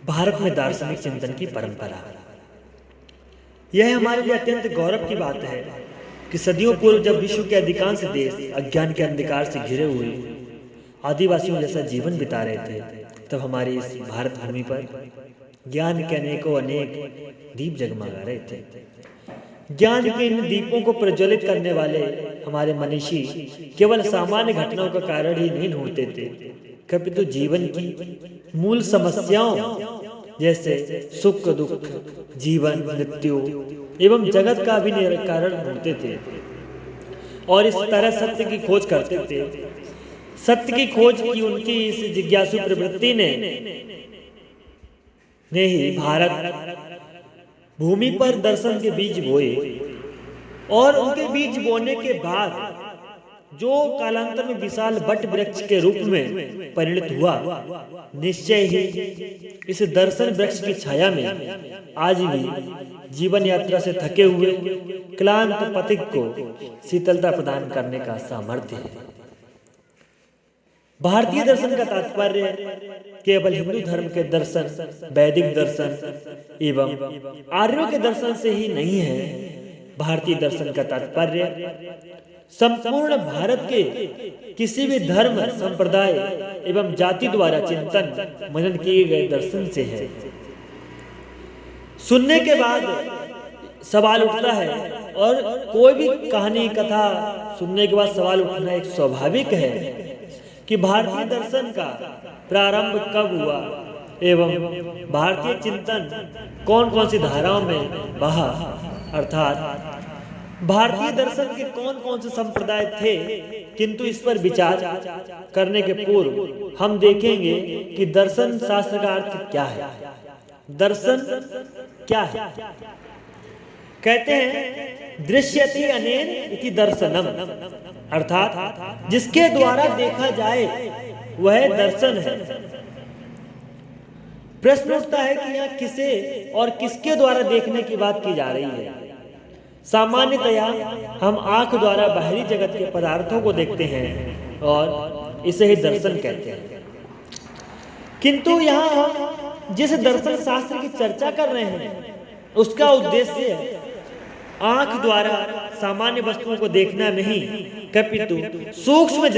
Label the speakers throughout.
Speaker 1: भारत में दार्शनिक चिंतन की परंपरा। यह हमारे लिए अत्यंत गौरव की बात है कि सदियों पूर्व जब विश्व के अधिकांश देश अज्ञान के अंधकार से घिरे हुए आदिवासियों जैसा जीवन बिता रहे थे, तब हमारी इस भारत भूमि पर ज्ञान के अनेक दीप जगमगा रहे थे। ज्ञान के इन दीपों को प्रज्वलित करने वाले हमारे मनीषी केवल सामान्य घटनाओं का कारण ही नहीं ढूंढते थे, कभी तो जीवन की मूल समस्याओं जैसे सुख दुख, जीवन मृत्यु एवं जगत का भी कारण ढूंढते थे और इस तरह सत्य की खोज करते थे। सत्य की खोज की उनकी इस जिज्ञासु प्रवृत्ति ने ही भारत भूमि पर दर्शन के बीज बोए और उनके बीज बोने के बाद जो कालांतर में विशाल वट वृक्ष के रूप में परिणत हुआ, निश्चय ही इस दर्शन वृक्ष की छाया में आज भी जीवन यात्रा से थके हुए क्लांत पथिक को शीतलता प्रदान करने का सामर्थ्य है। भारतीय दर्शन का तात्पर्य केवल हिंदू धर्म के दर्शन, वैदिक दर्शन एवं आर्यों के दर्शन से ही नहीं है। भारतीय दर्शन का तात्पर्य संपूर्ण भारत के किसी भी धर्म, संप्रदाय एवं जाति द्वारा चिंतन मनन किए गए दर्शन से है। सुनने के बाद सवाल उठता है, और कोई भी कहानी कथा सुनने के बाद सवाल उठना एक स्वाभाविक है कि भारतीय दर्शन का प्रारंभ कब हुआ एवं भारतीय चिंतन कौन कौन सी धाराओं में बहा, अर्थात भारतीय दर्शन के कौन कौन से संप्रदाय थे। किंतु इस पर विचार करने के पूर्व हम देखेंगे कि दर्शन शास्त्र का अर्थ क्या है। दर्शन क्या है? कहते हैं दृश्यति अनेन इति दर्शनम, अर्थात जिसके द्वारा देखा जाए वह दर्शन है। प्रश्न उठता है कि यहाँ किसे और किसके द्वारा देखने की बात की जा रही है। सामान्यतया हम आंख द्वारा बाहरी जगत के पदार्थों को देखते हैं और इसे ही दर्शन कहते हैं। किंतु यहाँ हम जिस दर्शन शास्त्र की चर्चा कर रहे हैं उसका उद्देश्य आंख द्वारा सामान्य वस्तुओं को देखना नहीं, अपितु सूक्ष्म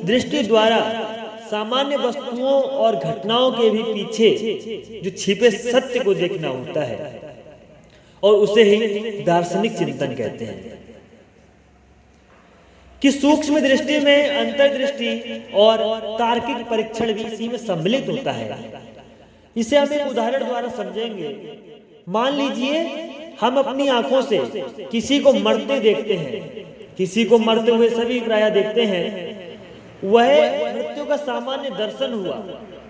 Speaker 1: दृष्टि द्वारा सामान्य वस्तुओं और घटनाओं के भी पीछे जो छिपे सत्य को देखना होता है, और उसे ही दार्शनिक चिंतन कहते हैं। कि सूक्ष्म दृष्टि में अंतर्दृष्टि और तार्किक परीक्षण भी इसी में सम्मिलित होता है। इसे हम एक उदाहरण द्वारा समझेंगे। मान लीजिए हम अपनी आंखों से किसी को मरते देखते हैं, किसी को मरते हुए सभी प्रायः देखते हैं, वह मृत्यु का सामान्य दर्शन हुआ।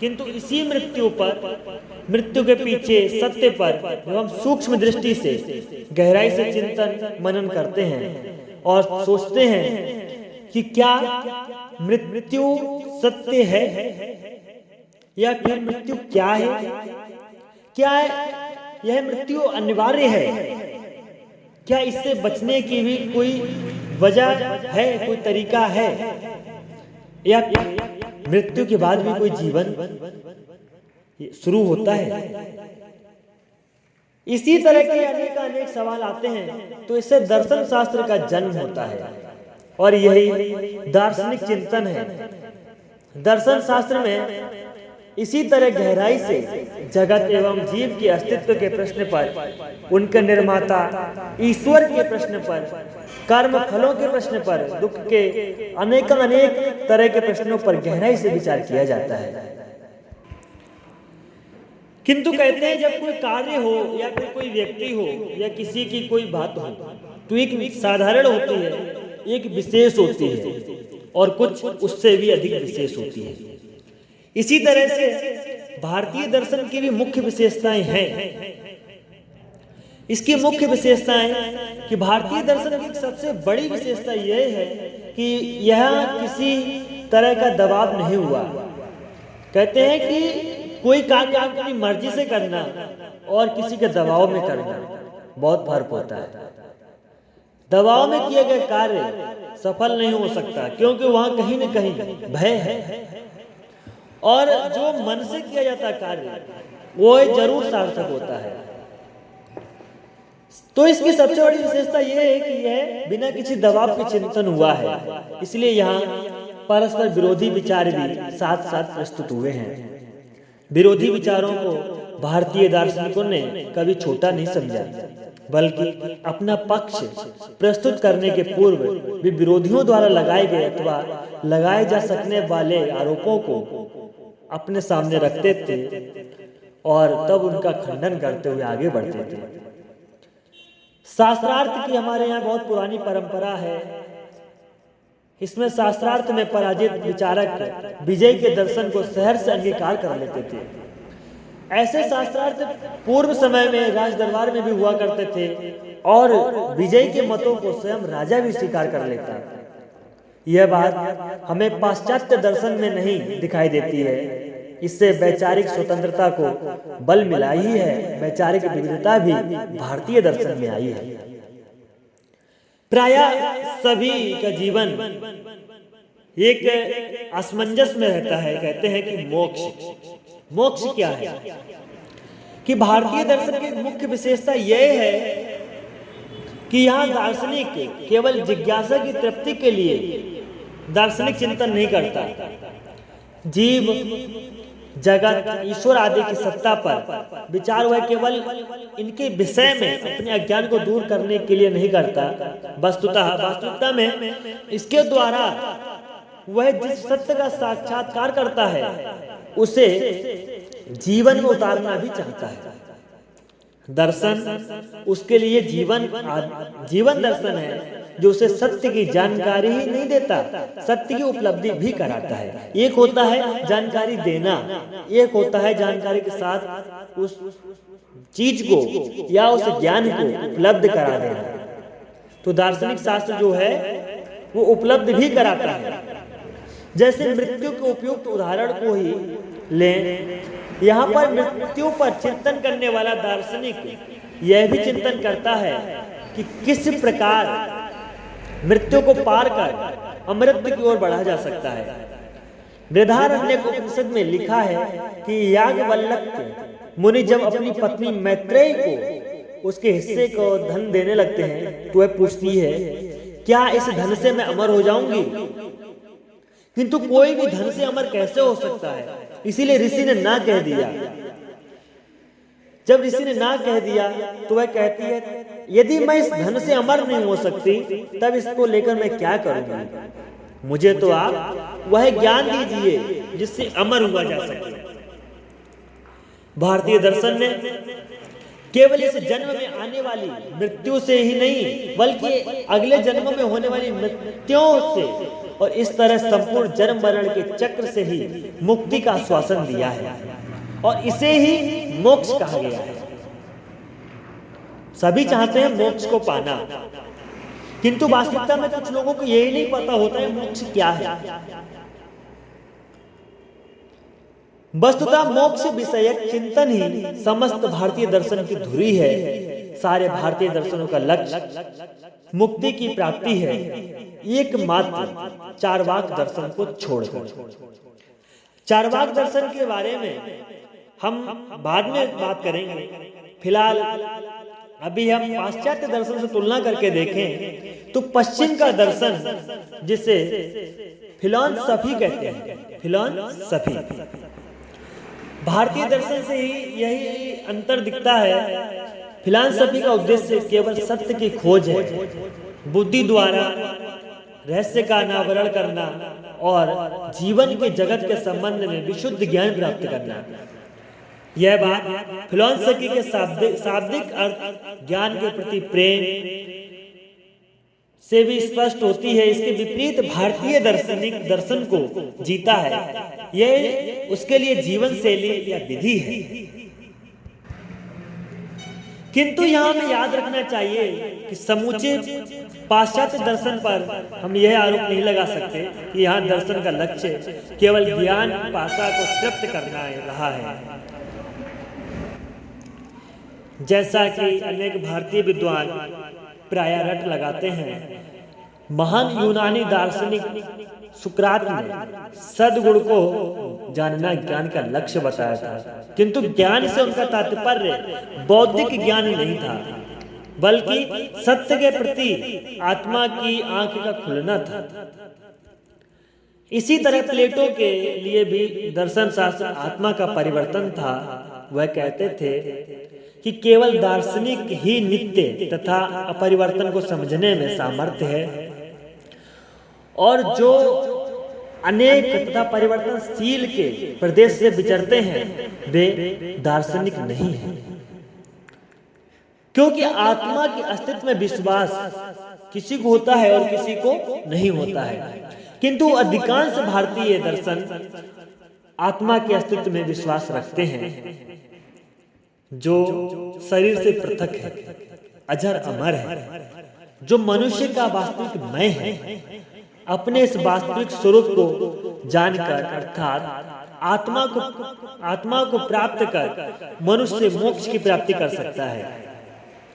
Speaker 1: किंतु इसी मृत्यु के पीछे सत्य पर हम सूक्ष्म दृष्टि से गहराई से चिंतन मनन करते हैं और सोचते हैं कि क्या मृत्यु सत्य है या फिर मृत्यु क्या है? क्या यह मृत्यु अनिवार्य है? क्या इससे बचने की भी कोई वजह है, कोई तरीका है, या मृत्यु के बाद भी कोई जीवन शुरू होता है? इसी तरह के अनेक सवाल आते हैं, तो इससे दर्शन शास्त्र का जन्म होता है और यही दार्शनिक चिंतन है। दर्शन शास्त्र में इसी तरह गहराई से जगत एवं जीव के अस्तित्व के प्रश्न पर, उनके निर्माता ईश्वर के प्रश्न पर, कर्म फलों के प्रश्न पर, दुख के अनेक तरह के प्रश्नों पर गहराई से विचार किया जाता है। किंतु कहते हैं जब कोई कार्य हो या फिर कोई व्यक्ति हो या किसी की कोई बात हो, तो एक साधारण होती है, एक विशेष होती है और कुछ उससे भी अधिक विशेष होती है। इसी तरह से भारतीय दर्शन की भी मुख्य विशेषताएं हैं। इसकी मुख्य विशेषताएं कि भारतीय दर्शन की सबसे बड़ी विशेषता यह है कि यह किसी तरह का दबाव नहीं हुआ। कहते हैं कि कोई कार्य अपनी मर्जी से करना और किसी के दबाव में करना बहुत फर्क होता है। दबाव में किए गए कार्य सफल नहीं हो सकता, क्योंकि वहां कहीं न कहीं भय है। और जो मन से किया जाता कार्य वो जरूर सार्थक होता है। तो इसकी सबसे बड़ी विशेषता यह है कि यह बिना किसी दबाव के चिंतन हुआ है, इसलिए यहाँ परस्पर विरोधी विचार भी साथ साथ प्रस्तुत हुए हैं। विरोधी विचारों को भारतीय दार्शनिकों ने कभी छोटा नहीं समझा, बल्कि अपना पक्ष प्रस्तुत करने के पूर्व भी विरोधियों द्वारा लगाए गए अथवा लगाए जा सकने वाले आरोपों को अपने सामने रखते थे और तब उनका खंडन करते हुए आगे बढ़ते थे। शास्त्रार्थ की हमारे यहाँ बहुत पुरानी परंपरा है। इसमें शास्त्रार्थ में पराजित विचारक विजय के दर्शन को सहर्ष से अंगीकार कर लेते थे। ऐसे शास्त्रार्थ पूर्व समय में राज दरबार में भी हुआ करते थे और विजय के मतों को स्वयं राजा भी स्वीकार कर लेता। यह बात हमें पाश्चात्य दर्शन में नहीं दिखाई देती है। इससे वैचारिक स्वतंत्रता को बल मिला ही है, वैचारिक विविधता भी भारतीय दर्शन में आई है। प्रायः सभी का जीवन एक असमंजस में रहता है। कहते हैं कि मोक्ष क्या है? कि भारतीय दर्शन की मुख्य विशेषता यह है कि यहाँ दार्शनिक केवल जिज्ञासा की तृप्ति के लिए दार्शनिक चिंतन नहीं करता। जीव, जगत, ईश्वर आदि की सत्ता पर विचार वह केवल इनके विषय में अपने अज्ञान को दूर करने के लिए नहीं करता। वास्तविकता में इसके द्वारा वह जिस सत्य का साक्षात्कार करता है उसे जीवन में उतारना भी चाहता है। दर्शन उसके लिए जीवन दर्शन है, जो उसे सत्य की जानकारी ही नहीं देता, सत्य की उपलब्धि भी कराता है। एक होता है जानकारी देना, एक होता है जानकारी के साथ उस चीज को या उस ज्ञान को उपलब्ध करा देना। तो दार्शनिक शास्त्र जो है वो उपलब्ध भी कराता है। जैसे मृत्यु के उपयुक्त उदाहरण को ही लें, यहाँ पर मृत्यु पर चिंतन करने वाला दार्शनिक यह भी चिंतन करता है कि किस प्रकार मृत्यु को पार कर अमृत की ओर बढ़ा जा सकता है। बृहदारण्यकोपनिषद में लिखा है कि याज्ञवल्क्य मुनि जब अपनी पत्नी मैत्रेयी को उसके हिस्से को धन देने लगते हैं तो वह पूछती है, क्या इस धन से मैं अमर हो जाऊंगी? किंतु कोई भी धन से अमर कैसे हो सकता है? इसीलिए ऋषि ने ना कह दिया। जब ऋषि ने ना कह दिया तो वह कहती है, यदि मैं इस धन से अमर नहीं हो सकती तब इसको लेकर मैं क्या करूंगी? मुझे तो आप वह ज्ञान दीजिए जिससे अमर हुआ जा सके। भारतीय दर्शन ने केवल इस जन्म में आने वाली मृत्यु से ही नहीं बल्कि अगले जन्म में होने वाली मृत्युओं से और इस तरह संपूर्ण जन्म मरण के चक्र से ही मुक्ति का आश्वासन दिया है और इसे ही मोक्ष कहा गया है। सभी चाहते हैं मोक्ष को पाना, किंतु वास्तविकता में कुछ लोगों को यही नहीं पता होता है मोक्ष क्या है। वस्तुतः मोक्ष विषयक चिंतन ही समस्त भारतीय दर्शन की धुरी है। सारे भारतीय दर्शनों का लक्ष्य मुक्ति की प्राप्ति है, एकमात्र चार्वाक दर्शन को छोड़कर। चार्वाक दर्शन के बारे में हम बाद में बात करेंगे। फिलहाल अभी हम पाश्चात्य दर्शन से तुलना करके देखें तो पश्चिम का दर्शन जिसे फिलॉसफी कहते हैं, फिलॉसफी, भारतीय दर्शन से ही यही अंतर दिखता है। फिलॉसफी का उद्देश्य केवल सत्य की खोज है, बुद्धि द्वारा रहस्य का अनावरण करना और जीवन के जगत के संबंध में विशुद्ध ज्ञान प्राप्त करना। यह बात फिलॉसफी के शाब्दिक अर्थ ज्ञान के प्रति प्रेम से भी स्पष्ट होती है। इसके विपरीत भारतीय दर्शन को जीता है, यह उसके लिए जीवन शैली या विधि है। किंतु यहाँ हमें याद रखना चाहिए कि समूचे पाश्चात्य दर्शन पर हम यह आरोप नहीं लगा सकते कि यहाँ दर्शन का लक्ष्य केवल ज्ञान पाशा को तृप्त करना रहा है। जैसा कि अनेक भारतीय विद्वान प्रायः रट लगाते हैं, महान यूनानी दार्शनिक सुकरात ने सद्गुण को जानना ज्ञान का लक्ष्य बताया था, किंतु ज्ञान से उनका तात्पर्य बौद्धिक ज्ञान नहीं था, बल्कि सत्य के प्रति आत्मा की आंख का खुलना था। इसी तरह प्लेटो के लिए भी दर्शन शास्त्र आत्मा का परिवर्तन था। वह कहते थे कि केवल दार्शनिक ही नित्य तथा अपरिवर्तन को समझने में सामर्थ्य है, और जो अनेक तथा परिवर्तनशील के प्रदेश से विचरते हैं वे दार्शनिक नहीं हैं, क्योंकि आत्मा के अस्तित्व में विश्वास किसी को होता है और किसी को नहीं होता है, किंतु अधिकांश भारतीय दर्शन आत्मा के अस्तित्व में विश्वास रखते हैं, जो शरीर से पृथक है, अजर अमर है, जो मनुष्य का वास्तविक मैं है। अपने इस वास्तविक स्वरूप को जानकर अर्थात आत्मा को प्राप्त कर मनुष्य मोक्ष की प्राप्ति कर सकता है।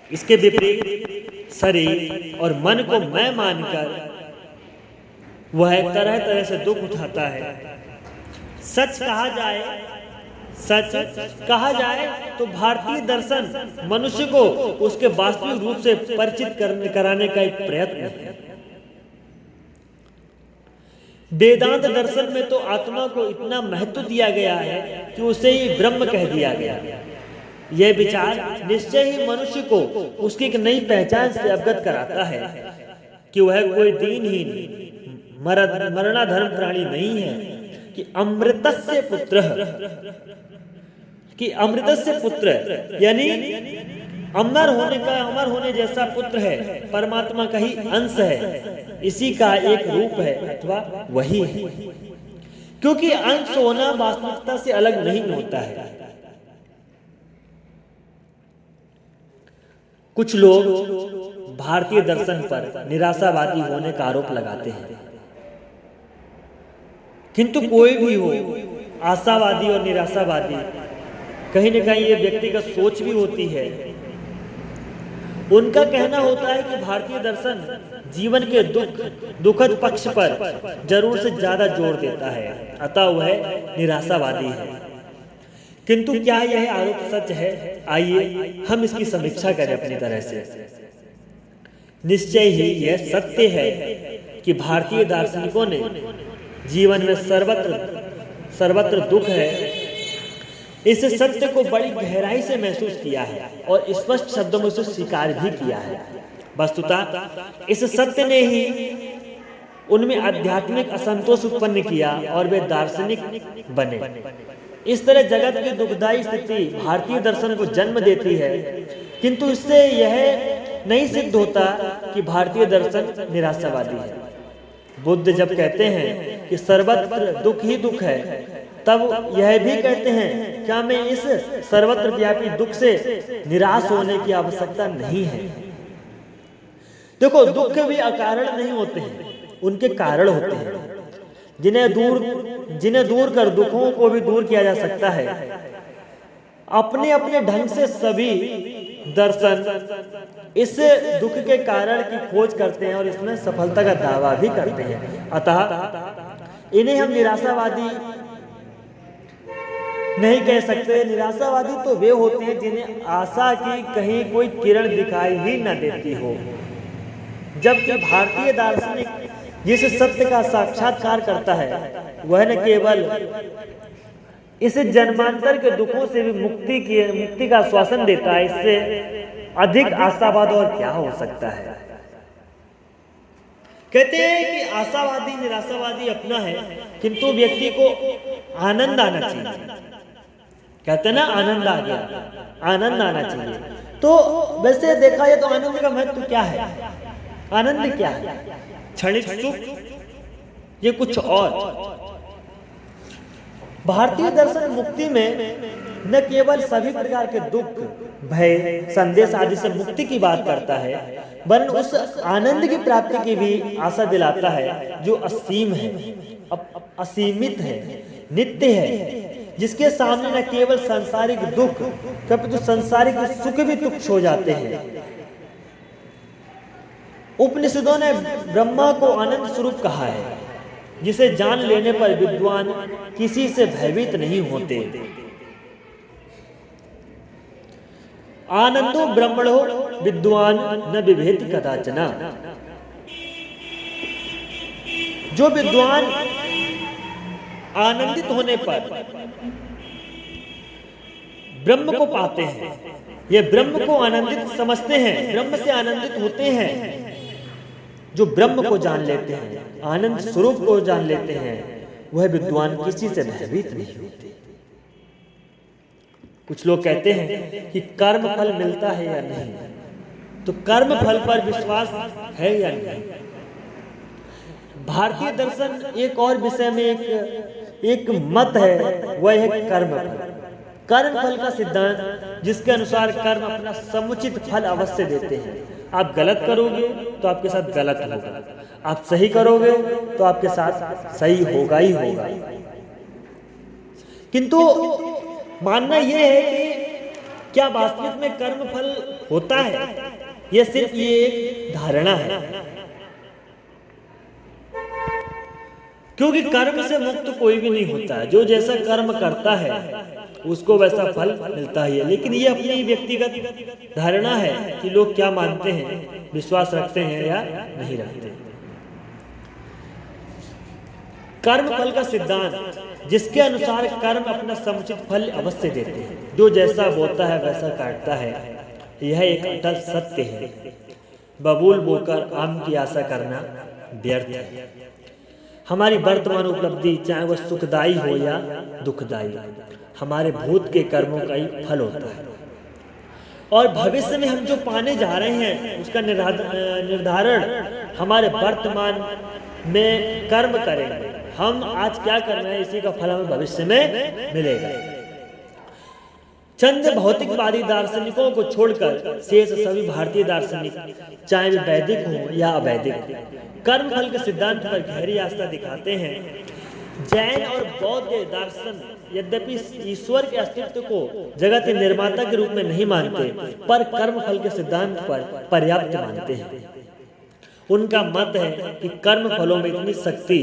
Speaker 1: इसके विपरीत शरीर और मन को मैं मानकर वह तरह तरह से दुख उठाता है। सच कहा जाए तो भारतीय दर्शन मनुष्य को उसके वास्तविक रूप से परिचित कराने का एक प्रयत्न है। वेदांत दर्शन में तो आत्मा को इतना महत्व दिया गया है कि उसे ही ब्रह्म कह दिया गया। यह विचार निश्चय ही मनुष्य को उसकी एक नई पहचान से अवगत कराता है कि वह कोई दीनहीन मरणाधर्म प्राणी नहीं है, कि अमृतस्य पुत्र यानी अमर होने जैसा पुत्र है, परमात्मा का ही अंश है, इसी का एक रूप है अथवा वही है, क्योंकि अंश होना वास्तविकता से अलग नहीं होता है। कुछ लोग भारतीय दर्शन पर निराशावादी होने का आरोप लगाते हैं, किंतु कोई भी हो, आशावादी और निराशावादी, कहीं न कहीं ये व्यक्तिगत सोच भी होती है। उनका कहना होता है कि भारतीय दर्शन जीवन के दुखद पक्ष पर जरूर से ज्यादा जोर देता है, अतः वह निराशावादी है। किंतु क्या यह आरोप सच है? आइए हम इसकी समीक्षा करें अपनी तरह से। निश्चय ही यह सत्य है कि भारतीय दार्शनिकों ने जीवन में सर्वत्र दुख है, इस सत्य को बड़ी गहराई से महसूस किया है और स्पष्ट शब्दों में उसे स्वीकार भी किया है। वस्तुतः इस सत्य ने ही उनमें आध्यात्मिक असंतोष उत्पन्न किया और वे दार्शनिक बने। इस तरह जगत की दुखदायी स्थिति भारतीय दर्शन को जन्म देती है, किंतु इससे यह नहीं सिद्ध होता कि भारतीय दर्शन निराशावादी है। बुद्ध जब कहते हैं कि सर्वत्र दुख ही दुख है, तब यह भी कहते हैं क्या मैं इस सर्वत्र व्यापी दुख से निराश होने की आवश्यकता नहीं है। देखो, दुख भी अकारण नहीं होते हैं, उनके कारण होते हैं, जिन्हें दूर कर दुखों को भी दूर किया जा सकता है। अपने अपने ढंग से सभी दर्शन इस दुख के कारण की खोज करते हैं और इसमें सफलता का दावा भी करते हैं। अतः इन्हें हम निराशावादी नहीं कह सकते। निराशावादी तो वे होते हैं जिन्हें आशा की कहीं कोई किरण दिखाई ही न देती हो, जबकि भारतीय दार्शनिक जिस सत्य का साक्षात्कार करता है वह न केवल इस जन्मांतर के दुखों से भी मुक्ति का आश्वासन देता है, इससे अधिक आशावाद और क्या हो सकता है। कहते हैं कि आशावादी निराशावादी अपना है, किंतु व्यक्ति को आनंद आना चाहिए। कहते हैं ना, आनंद आ गया, आनंद आना चाहिए। तो वैसे देखा जाए तो आनंद का महत्व क्या है? आनंद क्या है? क्षणिक सुख, ये कुछ और। भारतीय दर्शन मुक्ति में न केवल सभी प्रकार के दुख, भय, संदेश आदि से मुक्ति की बात करता है, वरन उस आनंद की प्राप्ति की भी आशा दिलाता है जो असीम है, असीमित है, नित्य है, जिसके सामने न केवल सांसारिक दुख किंतु सांसारिक सुख भी तुच्छ हो जाते हैं। उपनिषदों ने ब्रह्मा को आनंद स्वरूप कहा है, जिसे जान लेने पर विद्वान किसी से भयभीत नहीं होते। आनंदो ब्रह्मणो विद्वान न बिभेति कदाचना। जो विद्वान आनंदित होने पर ब्रह्म को पाते हैं, ये ब्रह्म को आनंदित समझते हैं, ब्रह्म से आनंदित होते हैं, जो ब्रह्म को जान लेते हैं, आनंद स्वरूप को जान लेते हैं, वह विद्वान किसी से भयभीत नहीं होते। कुछ लोग कहते हैं कि कर्म फल मिलता है या नहीं, तो कर्म फल पर विश्वास है या नहीं। भारतीय दर्शन एक और विषय में एक मत है, वह है कर्म फल। कर्म फल का सिद्धांत, जिसके अनुसार कर्म अपना समुचित फल अवश्य देते हैं। आप गलत करोगे तो आपके साथ गलत होगा, आप सही करोगे तो आपके साथ सही होगा ही होगा। किंतु मानना यह है कि क्या वास्तविक में कर्म फल होता है, यह सिर्फ ये एक धारणा है। क्योंकि कर्म से मुक्त कोई भी नहीं होता है। जो जैसा कर्म करता है उसको वैसा फल मिलता ही है। लेकिन ये अपनी व्यक्तिगत धारणा है कि लोग क्या मानते हैं, विश्वास रखते हैं या नहीं रखते। कर्म फल का सिद्धांत, जिसके अनुसार कर्म अपना समुचित फल अवश्य देते हैं। जो जैसा बोता है वैसा काटता है, यह एक अटल सत्य है। बबूल बोकर आम की आशा करना व्यर्थ है। हमारी वर्तमान उपलब्धि, चाहे वह सुखदायी हो या दुखदायी, हमारे भूत के कर्मों का ही फल होता है। और भविष्य में हम जो पाने जा रहे हैं उसका निर्धारण हमारे वर्तमान में कर्म करेंगे। हम आज क्या कर रहे हैं, इसी का फल हमें भविष्य में मिलेगा। चंद भौतिकवादी दार्शनिकों को छोड़कर शेष सभी भारतीय दार्शनिक, चाहे वे वैदिक हो या अवैदिक, कर्म फल के सिद्धांत पर गहरी आस्था दिखाते हैं। जैन और बौद्ध दर्शन यद्यपि ईश्वर के अस्तित्व को जगत के निर्माता के रूप में नहीं मानते, पर कर्म फल के सिद्धांत पर पर्याप्त मानते हैं। उनका मत है कि कर्म फलों में इतनी शक्ति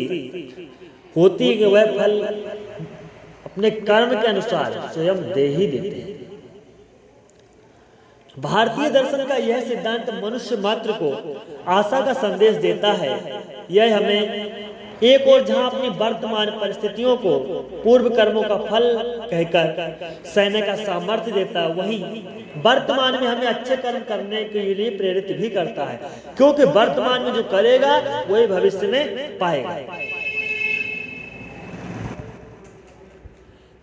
Speaker 1: होती है कि वह फल अपने कर्म के अनुसार स्वयं दे ही देते हैं। भारतीय दर्शन का यह सिद्धांत मनुष्य मात्र को आशा का संदेश देता है। यह हमें एक और जहां अपनी वर्तमान परिस्थितियों को पूर्व कर्मों का फल कहकर सहने का सामर्थ्य देता है, वहीं वर्तमान में हमें अच्छे कर्म करने के लिए प्रेरित भी करता है। क्योंकि वर्तमान में जो करेगा वही भविष्य में पाएगा।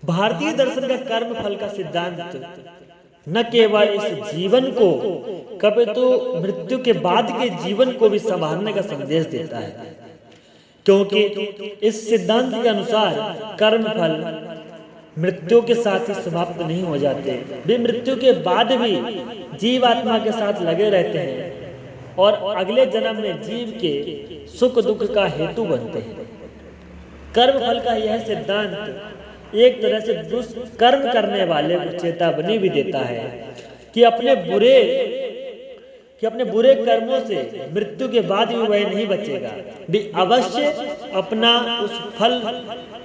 Speaker 1: भारतीय दर्शन का कर्म फल का सिद्धांत न केवल इस जीवन को, कभी तो मृत्यु के बाद के जीवन को भी संभालने का संदेश देता है। क्योंकि इस सिद्धांत के अनुसार कर्म फल मृत्यु के साथ ही समाप्त नहीं हो जाते, वे मृत्यु के बाद भी जीवात्मा के साथ लगे रहते हैं और अगले जन्म में जीव के सुख दुख का हेतु बनते हैं। कर्म फल का यह सिद्धांत एक तरह से दुष्कर्म करने वाले को चेतावनी भी देता है कि अपने बुरे कर्मों से मृत्यु के बाद भी वह नहीं बचेगा, भी अवश्य अपना उस फल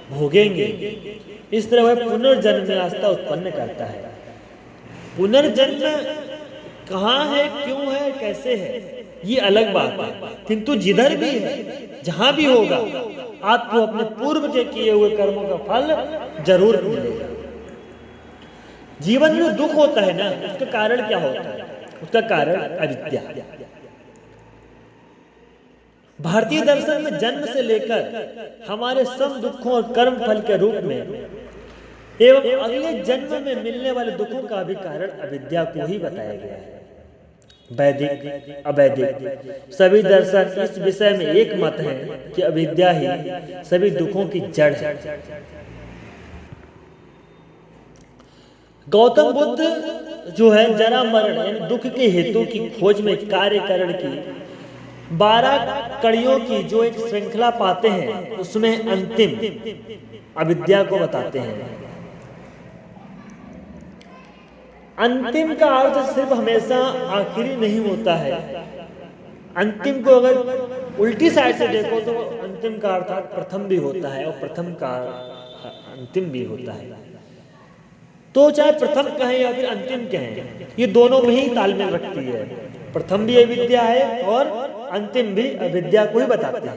Speaker 1: भोगेंगे। इस तरह वह पुनर्जन्म में आस्था उत्पन्न करता है। पुनर्जन्म कहाँ है, क्यों है, कैसे है, ये अलग बात है। किंतु जिधर भी है, जहां भी होगा, आपको अपने पूर्व के किए हुए कर्मों का फल जरूर मिलेगा। जीवन में दुख होता है ना, उसका कारण क्या होता है? उसका कारण अविद्या। भारतीय दर्शन में जन्म से लेकर हमारे सब दुखों और कर्म फल के रूप में एवं अगले जन्म में मिलने वाले दुखों का भी कारण अविद्या को ही बताया गया है। वैदिक अवैदिक सभी दर्शन इस विषय में एक मत है कि अविद्या ही सभी दुखों की जड़ है। गौतम बुद्ध जो है जरा मरण यानी दुख के हेतु की खोज में कार्यकरण की 12 कड़ियों की जो एक श्रृंखला पाते हैं, उसमें अंतिम अविद्या को बताते हैं। अंतिम का अर्थ सिर्फ हमेशा आखिरी नहीं होता है। अंतिम को अगर उल्टी साइड से देखो तो अंतिम अंतिम का अर्थात प्रथम भी होता है और प्रथम का अंतिम भी होता है। तो चाहे प्रथम कहें या फिर अंतिम कहें, ये दोनों में ही तालमेल रखती है। प्रथम भी अविद्या है और अंतिम भी अविद्या को ही बताती है।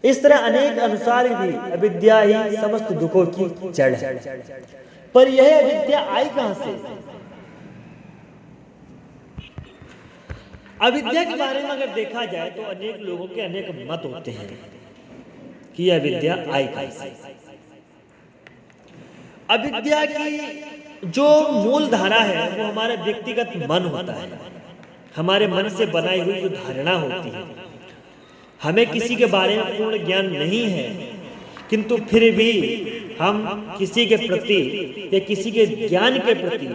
Speaker 1: इस तरह अनेक अनुसार भी अविद्या ही समस्त दुखों की जड़ है। पर यह अविद्या आई कहां से? अविद्या के बारे में अगर देखा जाए तो अनेक लोगों के अनेक मत होते हैं कि यह अविद्या आई कहां से। अविद्या की जो मूल धारा है वो हमारा व्यक्तिगत मन होता है, हमारे मन से बनाई हुई जो धारणा होती है। हमें किसी के बारे में पूर्ण ज्ञान नहीं है, किंतु फिर भी हम किसी के प्रति या किसी के ज्ञान के प्रति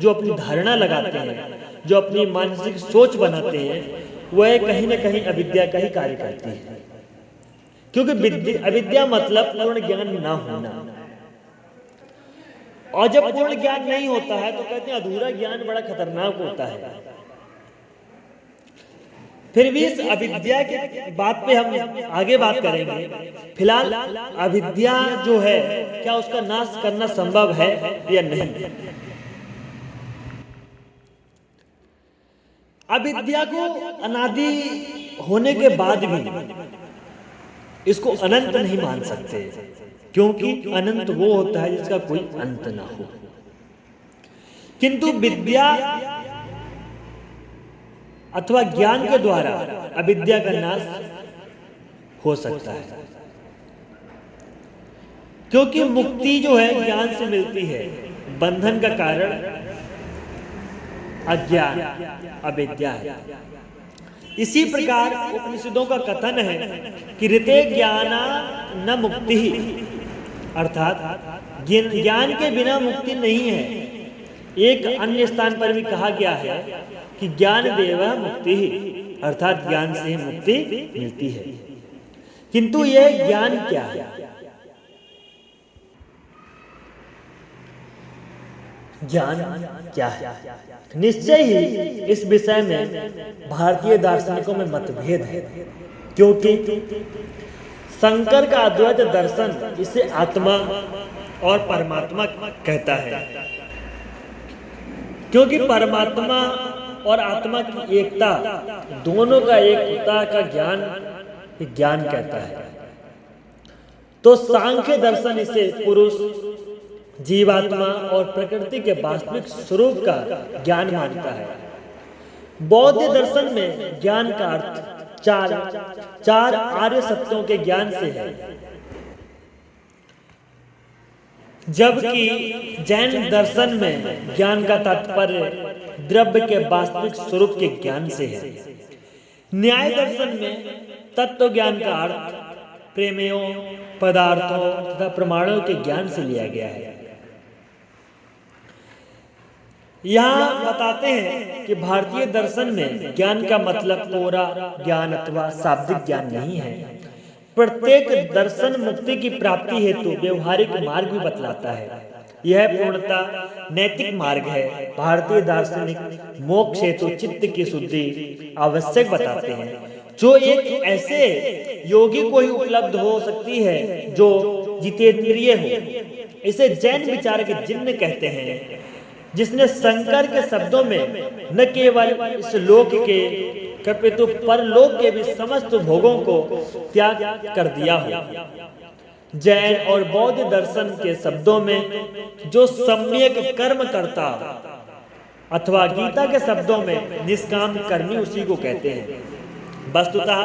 Speaker 1: जो अपनी धारणा लगाते हैं, जो अपनी मानसिक सोच बनाते हैं, वह कहीं ना कहीं अविद्या का ही कार्य करती है। क्योंकि अविद्या मतलब पूर्ण ज्ञान ना होना, और जब पूर्ण ज्ञान नहीं होता है तो कहते हैं अधूरा ज्ञान बड़ा खतरनाक होता है। फिर भी इस अविद्या की बात पे हम आगे बात करेंगे। फिलहाल अविद्या जो है, क्या उसका नाश करना संभव है या नहीं? अविद्या को अनादि होने के बाद भी इसको अनंत नहीं मान सकते, क्योंकि अनंत वो होता है जिसका कोई अंत ना हो। किंतु विद्या अथवा ज्ञान के द्वारा अविद्या का नाश हो सकता है, क्योंकि मुक्ति जो है ज्ञान से मिलती है। बंधन का कारण अज्ञान, अविद्या है। इसी प्रकार उपनिषदों का कथन है कि ऋते ज्ञाना न मुक्ति, अर्थात ज्ञान के बिना मुक्ति नहीं है। एक अन्य स्थान पर भी कहा गया है कि ज्ञान देव मुक्ति ही, अर्थात ज्ञान से मुक्ति मिलती है। किंतु यह ज्ञान क्या है? ज्ञान क्या है? निश्चय ही इस विषय में भारतीय दार्शनिकों में मतभेद है, क्योंकि शंकर का अद्वैत दर्शन इसे आत्मा और परमात्मा कहता है। क्योंकि परमात्मा और आत्मा की एकता, दोनों का एकता का ज्ञान कहता है। तो सांख्य दर्शन इसे पुरुष, जीवात्मा और प्रकृति के वास्तविक स्वरूप का ज्ञान मानता है। बौद्ध दर्शन में ज्ञान का अर्थ चार आर्य सत्यों के ज्ञान से है, जबकि जैन दर्शन में ज्ञान का तात्पर्य द्रव्य के वास्तविक स्वरूप के ज्ञान से है। न्याय दर्शन में तत्व ज्ञान का अर्थ प्रेमियों, पदार्थों तथा प्रमाणों के ज्ञान से लिया गया है। यहाँ बताते हैं कि भारतीय दर्शन में ज्ञान का मतलब कोरा ज्ञान अथवा शाब्दिक ज्ञान नहीं है। प्रत्येक दर्शन मुक्ति की प्राप्ति हेतु व्यवहारिक मार्ग भी बतलाता है। यह पूर्णतः नैतिक मार्ग है। भारतीय दार्शनिक मोक्ष हेतु चित्त की शुद्धि आवश्यक बताते हैं, जो एक ऐसे योगी को ही उपलब्ध हो सकती है जो जितेंद्रिय हो। इसे जैन विचारक जिन्न कहते हैं, जिसने शंकर के शब्दों में न केवल इस लोक के कपितु परलोक के भी समस्त भोगों को त्याग कर दिया हो। जैन और बौद्ध दर्शन के शब्दों में जो सम्यक कर्म करता, अथवा गीता के शब्दों में निष्काम कर्मी उसी को कहते हैं। वस्तुतः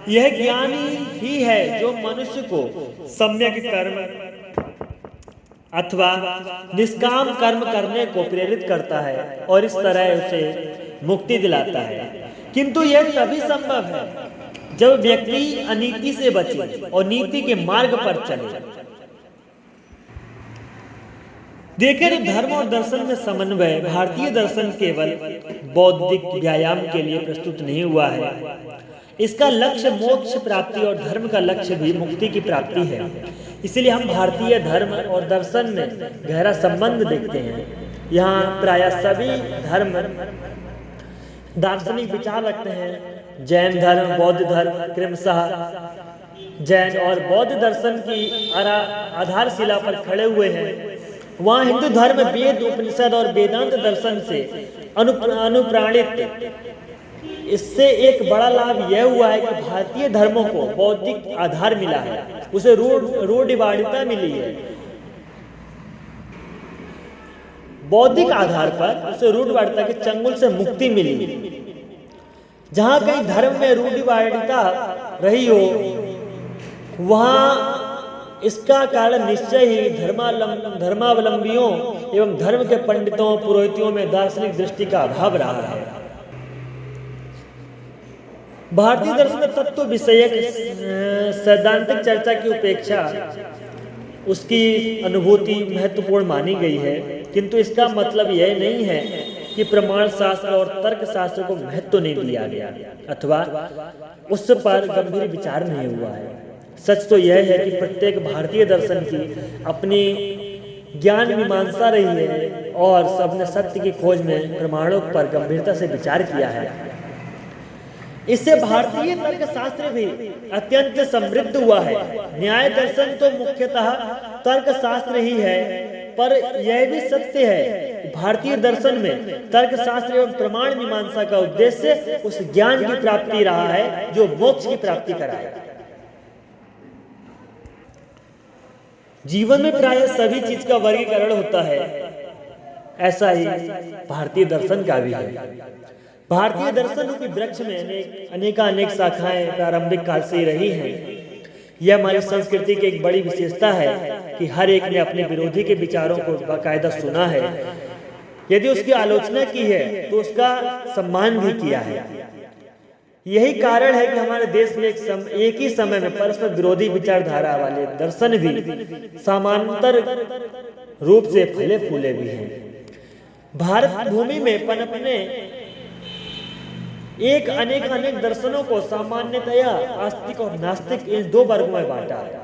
Speaker 1: यह ज्ञानी ही है जो मनुष्य को सम्यक कर्म अथवा निष्काम कर्म करने को प्रेरित करता है और इस तरह उसे मुक्ति दिलाता है। किंतु यह तभी संभव है जब व्यक्ति अनीति से बचे और नीति के मार्ग पर चले। देखें तो धर्म और दर्शन में समन्वय भारतीय दर्शन केवल बौद्धिक व्यायाम के लिए प्रस्तुत नहीं हुआ है। इसका लक्ष्य मोक्ष प्राप्ति और धर्म का लक्ष्य भी मुक्ति की प्राप्ति है। इसलिए हम भारतीय धर्म और दर्शन में गहरा संबंध देखते हैं। यहाँ प्राय सभी धर्म दार्शनिक विचार रखते हैं। जैन धर्म, बौद्ध धर्म क्रमशः जैन और बौद्ध दर्शन की आधारशिला पर खड़े हुए हैं, वहाँ हिंदू धर्म वेद, उपनिषद और वेदांत दर्शन से अनुप्राणित। इससे एक बड़ा लाभ यह हुआ है कि भारतीय धर्मों को बौद्धिक आधार मिला है, उसे रूढ़िवादिता मिली है। बौद्धिक आधार पर उसे रूढ़िवादिता के चंगुल से मुक्ति मिली। जहां कहीं धर्म में रूढ़िवादिता रही हो, वहां इसका कारण निश्चय ही धर्मावलंबियों एवं धर्म के पंडितों पुरोहितों में दार्शनिक दृष्टि का अभाव रहा है। भारतीय दर्शन तत्व विषयक सैद्धांतिक चर्चा की उपेक्षा उसकी अनुभूति महत्वपूर्ण मानी गई है, किंतु इसका मतलब यह नहीं है कि प्रमाण शास्त्र और तर्क शास्त्र को महत्व नहीं दिया गया अथवा उस पर गंभीर विचार नहीं हुआ है। सच तो यह है कि प्रत्येक भारतीय दर्शन की अपनी ज्ञान मीमांसा रही है और सबने सत्य की खोज में प्रमाणों पर गंभीरता से विचार किया है। इससे भारतीय तर्क शास्त्र भी अत्यंत समृद्ध हुआ है। न्याय दर्शन तो मुख्यतः तर्क शास्त्र ही है, पर यह भी सत्य है भारतीय दर्शन में तर्क शास्त्र एवं प्रमाण मीमांसा का उद्देश्य उस ज्ञान की प्राप्ति रहा है जो मोक्ष की प्राप्ति कराए। जीवन में प्राय सभी चीज का वर्गीकरण होता है, ऐसा ही भारतीय दर्शन का भी है। भारतीय दर्शन के वृक्ष में अनेक शाखाएं प्रारंभिक काल से ही रही हैं। यह हमारी संस्कृति की एक बड़ी विशेषता है कि हर एक ने अपने विरोधी के विचारों को बाकायदा सुना है, यदि उसकी आलोचना की है तो उसका सम्मान भी किया है। यही कारण है कि हमारे देश में एक ही समय में परस्पर विरोधी विचारधारा वाले दर्शन भी समानांतर रूप से फले फूले भी हैं। भारत भूमि में पनपने अनेक दर्शनों को सामान्यतया आस्तिक और नास्तिक इन दो वर्गों में बांटा है।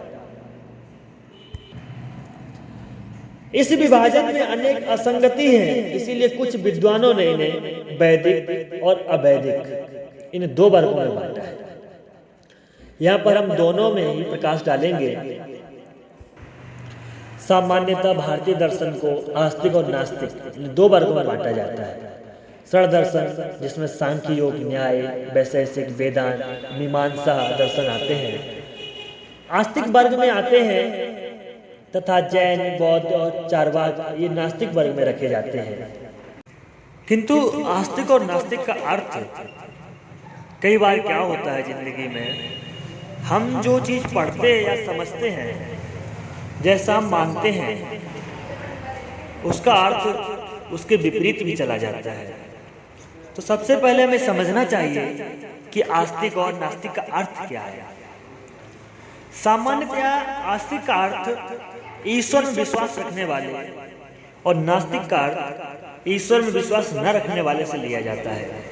Speaker 1: इस विभाजन में अनेक असंगति है, इसीलिए कुछ विद्वानों ने इन्हें वैदिक और अवैदिक इन दो वर्गों में बांटा है। यहाँ पर हम दोनों में ही प्रकाश डालेंगे। सामान्यतः भारतीय दर्शन को आस्तिक और नास्तिक इन दो वर्गों में बांटा जाता है। सरल दर्शन, जिसमें सांख्य, योग, न्याय, वैशेषिक, वेदांत, मीमांसा दर्शन आते हैं, आस्तिक वर्ग में आते हैं, तथा जैन, बौद्ध और चारवाक ये नास्तिक वर्ग में रखे जाते हैं। किंतु आस्तिक और नास्तिक का अर्थ कई बार क्या होता है जिंदगी में, हम जो चीज पढ़ते या समझते हैं, जैसा हम मानते हैं, उसका अर्थ उसके विपरीत भी चला जाता है। तो सबसे पहले हमें समझना चाहिए कि आस्तिक और नास्तिक का अर्थ क्या है। सामान्यतया आस्तिक का अर्थ ईश्वर में विश्वास रखने वाले और नास्तिक का अर्थ ईश्वर में विश्वास न रखने वाले से लिया जाता है।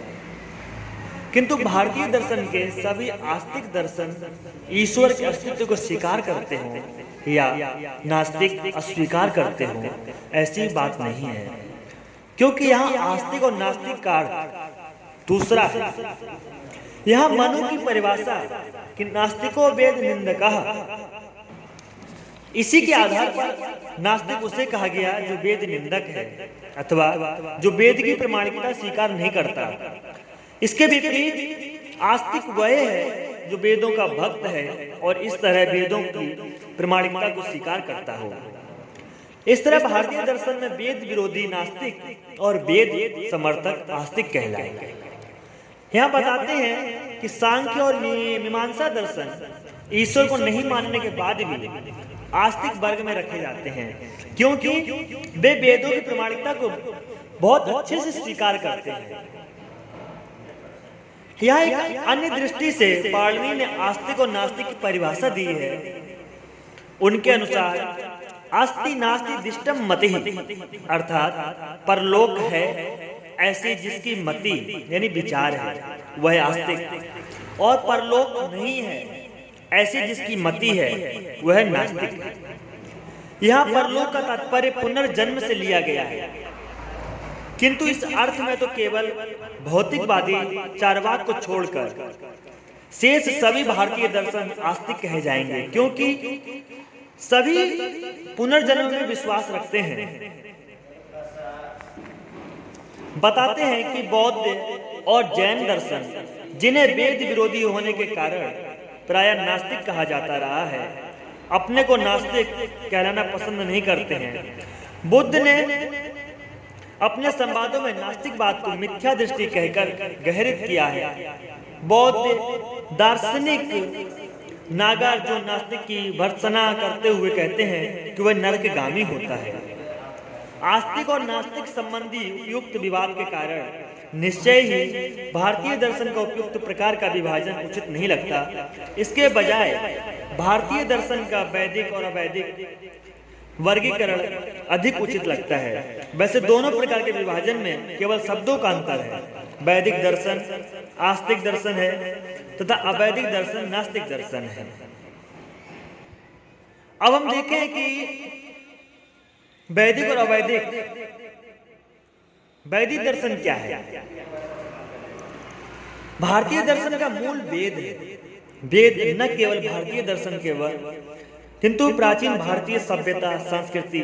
Speaker 1: किंतु भारतीय दर्शन के सभी आस्तिक दर्शन ईश्वर के अस्तित्व को स्वीकार करते हों या नास्तिक अस्वीकार करते हों, ऐसी बात नहीं है, क्योंकि यहाँ आस्तिक और नास्तिक का अर्थ दूसरा है। यहाँ मनु की परिभाषा कि नास्तिको वेद निंदकः, इसी के आधार पर नास्तिक उसे कहा गया जो वेद निंदक है अथवा जो वेद की प्रामाणिकता स्वीकार नहीं करता। इसके विपरीत आस्तिक वह है जो वेदों का भक्त है और इस तरह वेदों की प्रामाणिकता को स्वीकार करता हो। इस तरह भारतीय दर्शन में वेद विरोधी नास्तिक और वेद समर्थक आस्तिक कहलाएंगे। यहाँ बताते हैं कि सांख्य और मीमांसा दर्शन ईश्वर को नहीं मानने के बाद भी आस्तिक वर्ग में रखे जाते हैं, क्योंकि वे वेदों की प्रामाणिकता को बहुत अच्छे से स्वीकार करते हैं। यहाँ एक अन्य दृष्टि से पाणिनि ने आस्तिक और नास्तिक की परिभाषा दी है। उनके अनुसार आस्ति नास्ति दिष्टम मति, अर्थात परलोक है ऐसी जिसकी मति यानी विचार है वह आस्तिक, और परलोक नहीं है ऐसी जिसकी मति है वह नास्तिक। यहाँ परलोक का तात्पर्य पुनर्जन्म से लिया गया है, किंतु इस अर्थ में तो केवल भौतिकवादी चारवाक को छोड़कर शेष सभी भारतीय दर्शन आस्तिक कहे जाएंगे, क्योंकि सभी पुनर्जन्म में विश्वास रखते हैं। बताते हैं कि बौद्ध और जैन दर्शन, जिन्हें वेद विरोधी होने के कारण प्रायः नास्तिक कहा जाता रहा है, अपने को नास्तिक कहलाना पसंद नहीं करते हैं। बुद्ध ने अपने संवादों में नास्तिकवाद को मिथ्या दृष्टि कहकर गहरित किया है। बौद्ध दार्शनिक नागार्जुन नास्तिक की भर्त्सना करते हुए कहते हैं कि वह नरकगामी होता है। आस्तिक और नास्तिक संबंधी उपयुक्त विवाद के कारण निश्चय ही भारतीय दर्शन का उपयुक्त प्रकार का विभाजन उचित नहीं लगता। इसके बजाय भारतीय दर्शन का वैदिक और अवैदिक वर्गीकरण अधिक उचित लगता है। वैसे दोनों प्रकार के विभाजन में केवल शब्दों का अंतर है। वैदिक दर्शन आस्तिक दर्शन है तथा अवैदिक दर्शन नास्तिक दर्शन है। अब हम देखें कि वैदिक और अवैदिक वैदिक दर्शन क्या है। भारतीय दर्शन का मूल वेद है। वेद न केवल भारतीय दर्शन केवल किंतु प्राचीन भारतीय सभ्यता, संस्कृति,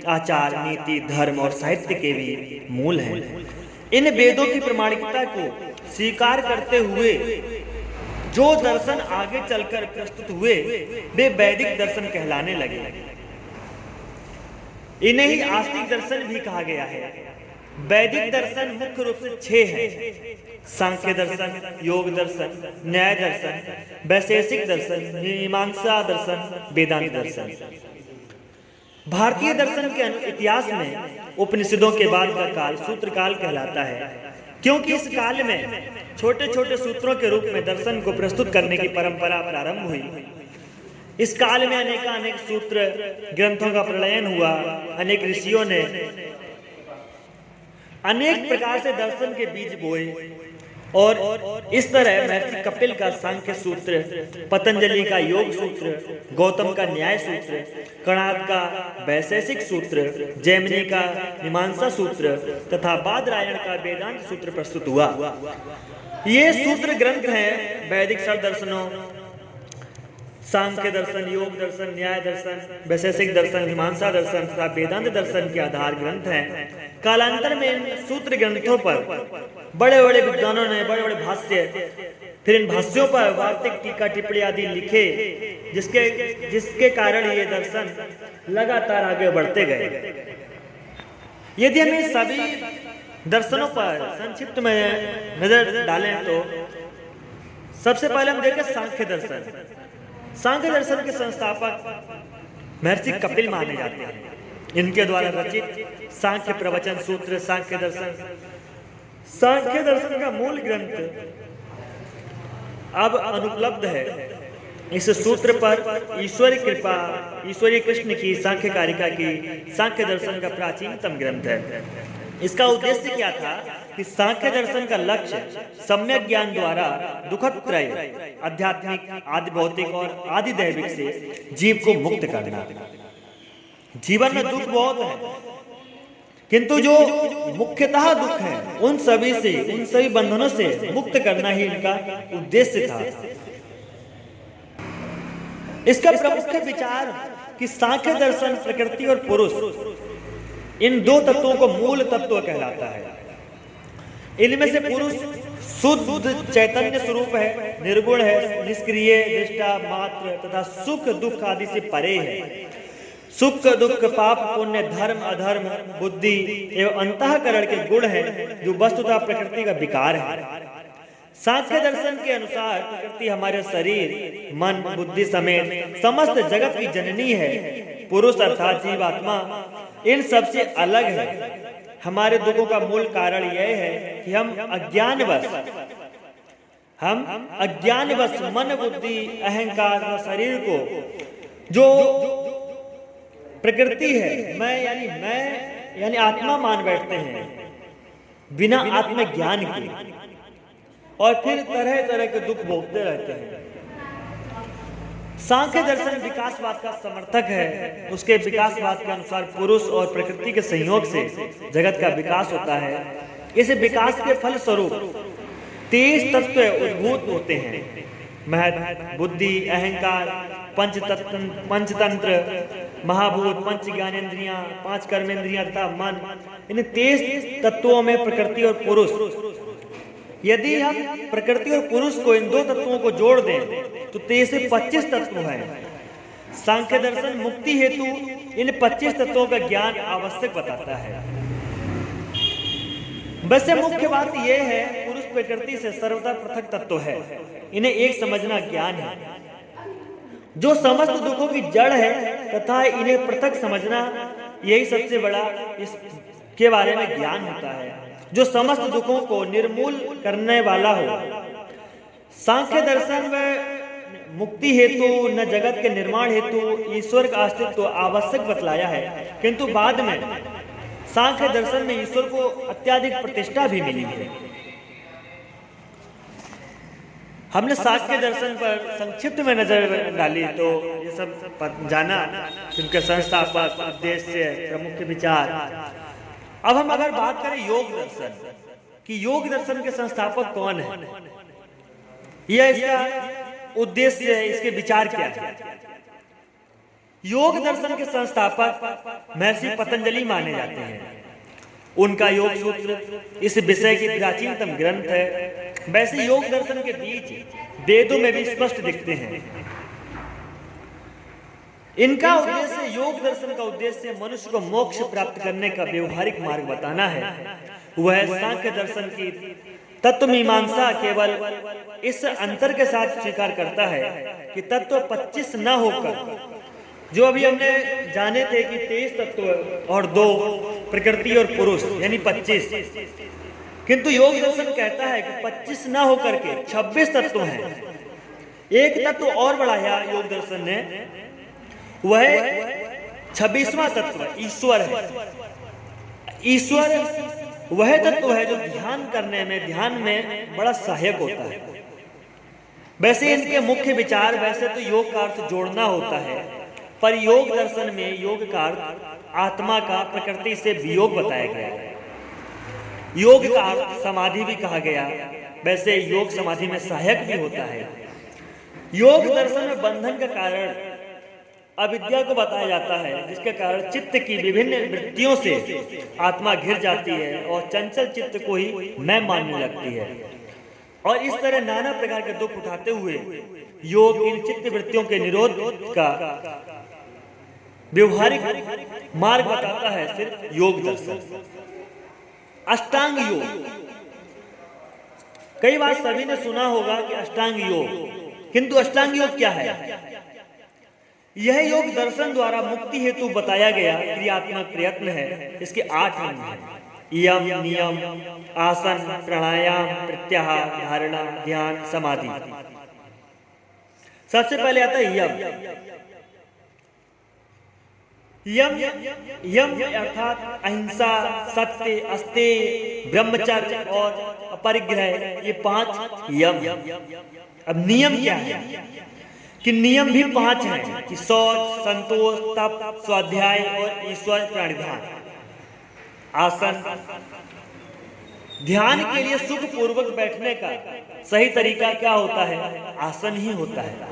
Speaker 1: आचार, नीति, धर्म और साहित्य के भी मूल हैं। इन वेदों की प्रामाणिकता को स्वीकार करते हुए जो दर्शन आगे चलकर प्रस्तुत हुए वे वैदिक दर्शन कहलाने लगे। इन्हें ही आस्तिक दर्शन भी कहा गया है। वैदिक दर्शन मुख्य रूप से 6 है: सांख्य दर्शन, योग दर्शन, न्याय दर्शन, वैशेषिक दर्शन, मीमांसा दर्शन, वेदांत दर्शन। भारतीय दर्शन के इतिहास में उपनिषदों के बाद का काल सूत्र काल कहलाता है, क्योंकि इस काल में छोटे छोटे सूत्रों के रूप में दर्शन को प्रस्तुत करने की परंपरा प्रारंभ हुई। इस काल में अनेक सूत्र ग्रंथों का प्रलयन हुआ। अनेक ऋषियों ने अनेक प्रकार से दर्शन के बीज बोए और इस तरह महर्षि कपिल का सांख्य सूत्र, पतंजलि का योग सूत्र, गौतम का न्याय सूत्र, कणाद का वैशेषिक सूत्र, जैमिनी का मीमांसा सूत्र तथा बादरायण का वेदांत सूत्र प्रस्तुत हुआ। ये सूत्र ग्रंथ हैं वैदिक षड दर्शनों, सांख्य दर्शन, योग दर्शन, न्याय दर्शन, वैशेषिक दर्शन, मीमांसा दर्शन तथा वेदांत दर्शन के आधार ग्रंथ हैं। कालांतर में इन सूत्र ग्रंथों पर बड़े बड़े विद्वानों ने बड़े बड़े भाष्य, फिर इन भाष्यों पर वार्तिक, टीका, टिप्पणी आदि लिखे, जिसके कारण ये दर्शन लगातार आगे बढ़ते गए। यदि हम इन सभी दर्शनों पर संक्षिप्त में नजर डालें तो सबसे पहले हम देखें सांख्य दर्शन। सांख्य दर्शन के संस्थापक महर्षि कपिल माने जाते हैं। इनके द्वारा रचित सांख्य प्रवचन सूत्र सांख्य दर्शन का मूल ग्रंथ अब अनुपलब्ध है। इस सूत्र पर ईश्वरीय कृष्ण की सांख्य कारिका की सांख्य दर्शन का प्राचीनतम ग्रंथ है। इसका उद्देश्य क्या था कि सांख्य दर्शन का लक्ष्य सम्यक ज्ञान द्वारा दुखत्रय, आध्यात्मिक, आदि भौतिक और आदि दैविक से जीव को मुक्त करना। जीवन में दुख बहुत है, किंतु जो मुख्यतः दुख है उन सभी बंधनों से मुक्त करना ही इनका उद्देश्य था। इसका प्रमुख विचार कि सांख्य दर्शन प्रकृति और पुरुष, इन दो तत्वों को मूल तत्व कहलाता है। इनमें से पुरुष शुद्ध चैतन्य स्वरूप है, निर्गुण है, निष्क्रिय, दृष्टा मात्र तथा सुख दुख आदि से परे है। सुख दुख, पाप पुण्य, धर्म अधर्म, बुद्धि एवं अंतःकरण के गुण हैं जो वस्तुतः प्रकृति का विकार है। सांख्य दर्शन के अनुसार प्रकृति हमारे शरीर, मन, बुद्धि समेत समस्त जगत की जननी है। पुरुष अर्थात जीवात्मा इन सबसे अलग है। हमारे दुखों का मूल कारण यह है कि हम अज्ञानवश मन, बुद्धि, अहंकार और शरीर को जो प्रकृति है, मैं यानी आत्मा मान बैठते हैं बिना आत्मज्ञान के, और फिर तरह तरह के दुख भोगते रहते हैं। सांख्य दर्शन विकासवाद का समर्थक है। उसके विकासवाद के अनुसार पुरुष और प्रकृति के संयोग से जगत का विकास होता है। इस विकास के फल स्वरूप 23 तत्व उद्भूत होते हैं। महत, बुद्धि, अहंकार, पंचतंत्र, महाभूत, पंच ज्ञानेंद्रियां, 5 कर्मेंद्रियां तथा मन, इन 23 तत्वों में प्रकृति और पुरुष, यदि हम प्रकृति और पुरुष को, इन 2 तत्वों को जोड़ दें तो 23 से 25 तत्व हैं। सांख्य दर्शन मुक्ति हेतु इन 25 तत्वों का ज्ञान आवश्यक बताता है। वैसे मुख्य बात यह है, पुरुष प्रकृति से सर्वथा पृथक तत्व है, इन्हें एक समझना ज्ञान है। जो समस्त दुखों की जड़ है तथा इन्हें पृथक समझना, यही सबसे बड़ा इसके बारे में ज्ञान होता है, जो समस्त दुखों को निर्मूल करने वाला हो। सांख्य दर्शन में मुक्ति हेतु न जगत के निर्माण हेतु ईश्वर का अस्तित्व आवश्यक बतलाया है, किंतु बाद में सांख्य दर्शन में ईश्वर को अत्यधिक प्रतिष्ठा भी मिली है। हमने सांख्य दर्शन पर संक्षिप्त में नजर डाली तो ये सब जाना, उनके संस्थापक, उद्देश्य, प्रमुख विचार। अब हम अगर बात करें योग दर्शन कि योग दर्शन के संस्थापक कौन है, यह इसका उद्देश्य है, इसके विचार क्या है। योग दर्शन के संस्थापक महर्षि पतंजलि माने जाते हैं। उनका योग सूत्र इस विषय की प्राचीनतम ग्रंथ है। वैसे योग दर्शन के बीच वेदों में भी स्पष्ट दिखते हैं। इनका उद्देश्य, योग दर्शन का उद्देश्य मनुष्य को मोक्ष प्राप्त करने का व्यवहारिक मार्ग बताना है। वह सांख्य दर्शन की तत्व मीमांसा केवल इस अंतर के साथ स्वीकार करता है कि तत्व 25 न होकर, जो अभी हमने जाने थे कि 23 तत्व और 2 प्रकृति और पुरुष यानी 25, किंतु योग दर्शन कहता है कि 25 न होकर के 26 तत्व हैं। एक तत्व और बढ़ाया योग दर्शन ने, वह 26वां तत्व ईश्वर है। ईश्वर वह तत्व है जो ध्यान करने में, ध्यान में बड़ा सहायक होता है। वैसे इनके मुख्य विचार, वैसे तो योग का अर्थ जोड़ना होता है, पर योग दर्शन में योग का अर्थ आत्मा का प्रकृति से वियोग बताया गया है। योग का अर्थ समाधि भी कहा गया। वैसे योग समाधि में सहायक भी होता है। योग दर्शन में बंधन का कारण अविद्या को बताया जाता है, जिसके कारण चित्त की विभिन्न वृत्तियों से आत्मा घिर जाती है और चंचल चित्त को ही मैं मानने लगती है। और इस तरह नाना प्रकार के दुख उठाते हुए योग इन चित्त वृत्तियों के निरोध का व्यवहारिक मार्ग बताता है सिर्फ योग दर्शन। अष्टांग योग, कई बार सभी ने सुना होगा कि अष्टांग योग, किंतु अष्टांग योग क्या है? यह योग दर्शन द्वारा मुक्ति हेतु बताया गया क्रियात्मक प्रयत्न है। इसके 8 अंग हैं: यम, नियम, आसन, प्राणायाम, प्रत्याहार, धारणा, ध्यान, समाधि। सबसे पहले आता है यम। यम अर्थात अहिंसा, सत्य, अस्तेय, ब्रह्मचर्य और अपरिग्रह, ये 5 यम। अब नियम क्या है? कि नियम भी 5 हैं कि शौच, संतोष, तप, स्वाध्याय और ईश्वर प्रणिधान। आसन, ध्यान के लिए सुख पूर्वक बैठने का सही तरीका क्या होता है? आसन ही होता है।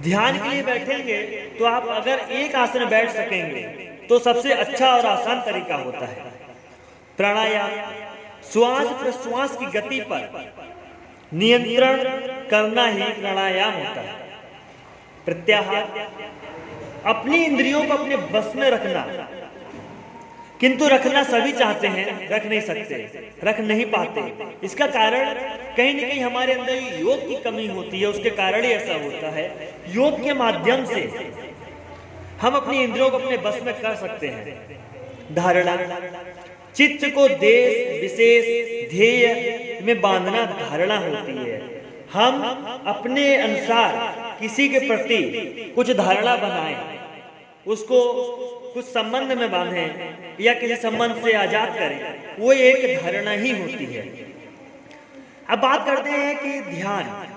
Speaker 1: ध्यान के लिए बैठेंगे तो आप अगर एक आसन बैठ सकेंगे तो सबसे अच्छा और आसान तरीका होता है। प्राणायाम, श्वास प्रश्वास की गति पर नियंत्रण करना ही प्राणायाम होता है। प्रत्याहार, अपनी इंद्रियों को अपने बस में रखना, किंतु रखना सभी चाहते हैं, रख नहीं सकते, रख नहीं पाते। इसका कारण कहीं न कहीं हमारे अंदर योग की कमी होती है। उसके कारण ही ऐसा होता है। योग के माध्यम से हम अपनी इंद्रियों को अपने बस में कर सकते हैं। धारणा, चित्त को देश विशेष ध्येय में बांधना धारणा होती है। हम अपने अनुसार किसी के प्रति कुछ धारणा बनाएं, उसको कुछ संबंध में बांधें या किसी संबंध से आजाद करें, वो एक धारणा ही होती है। अब बात करते हैं कि ध्यान,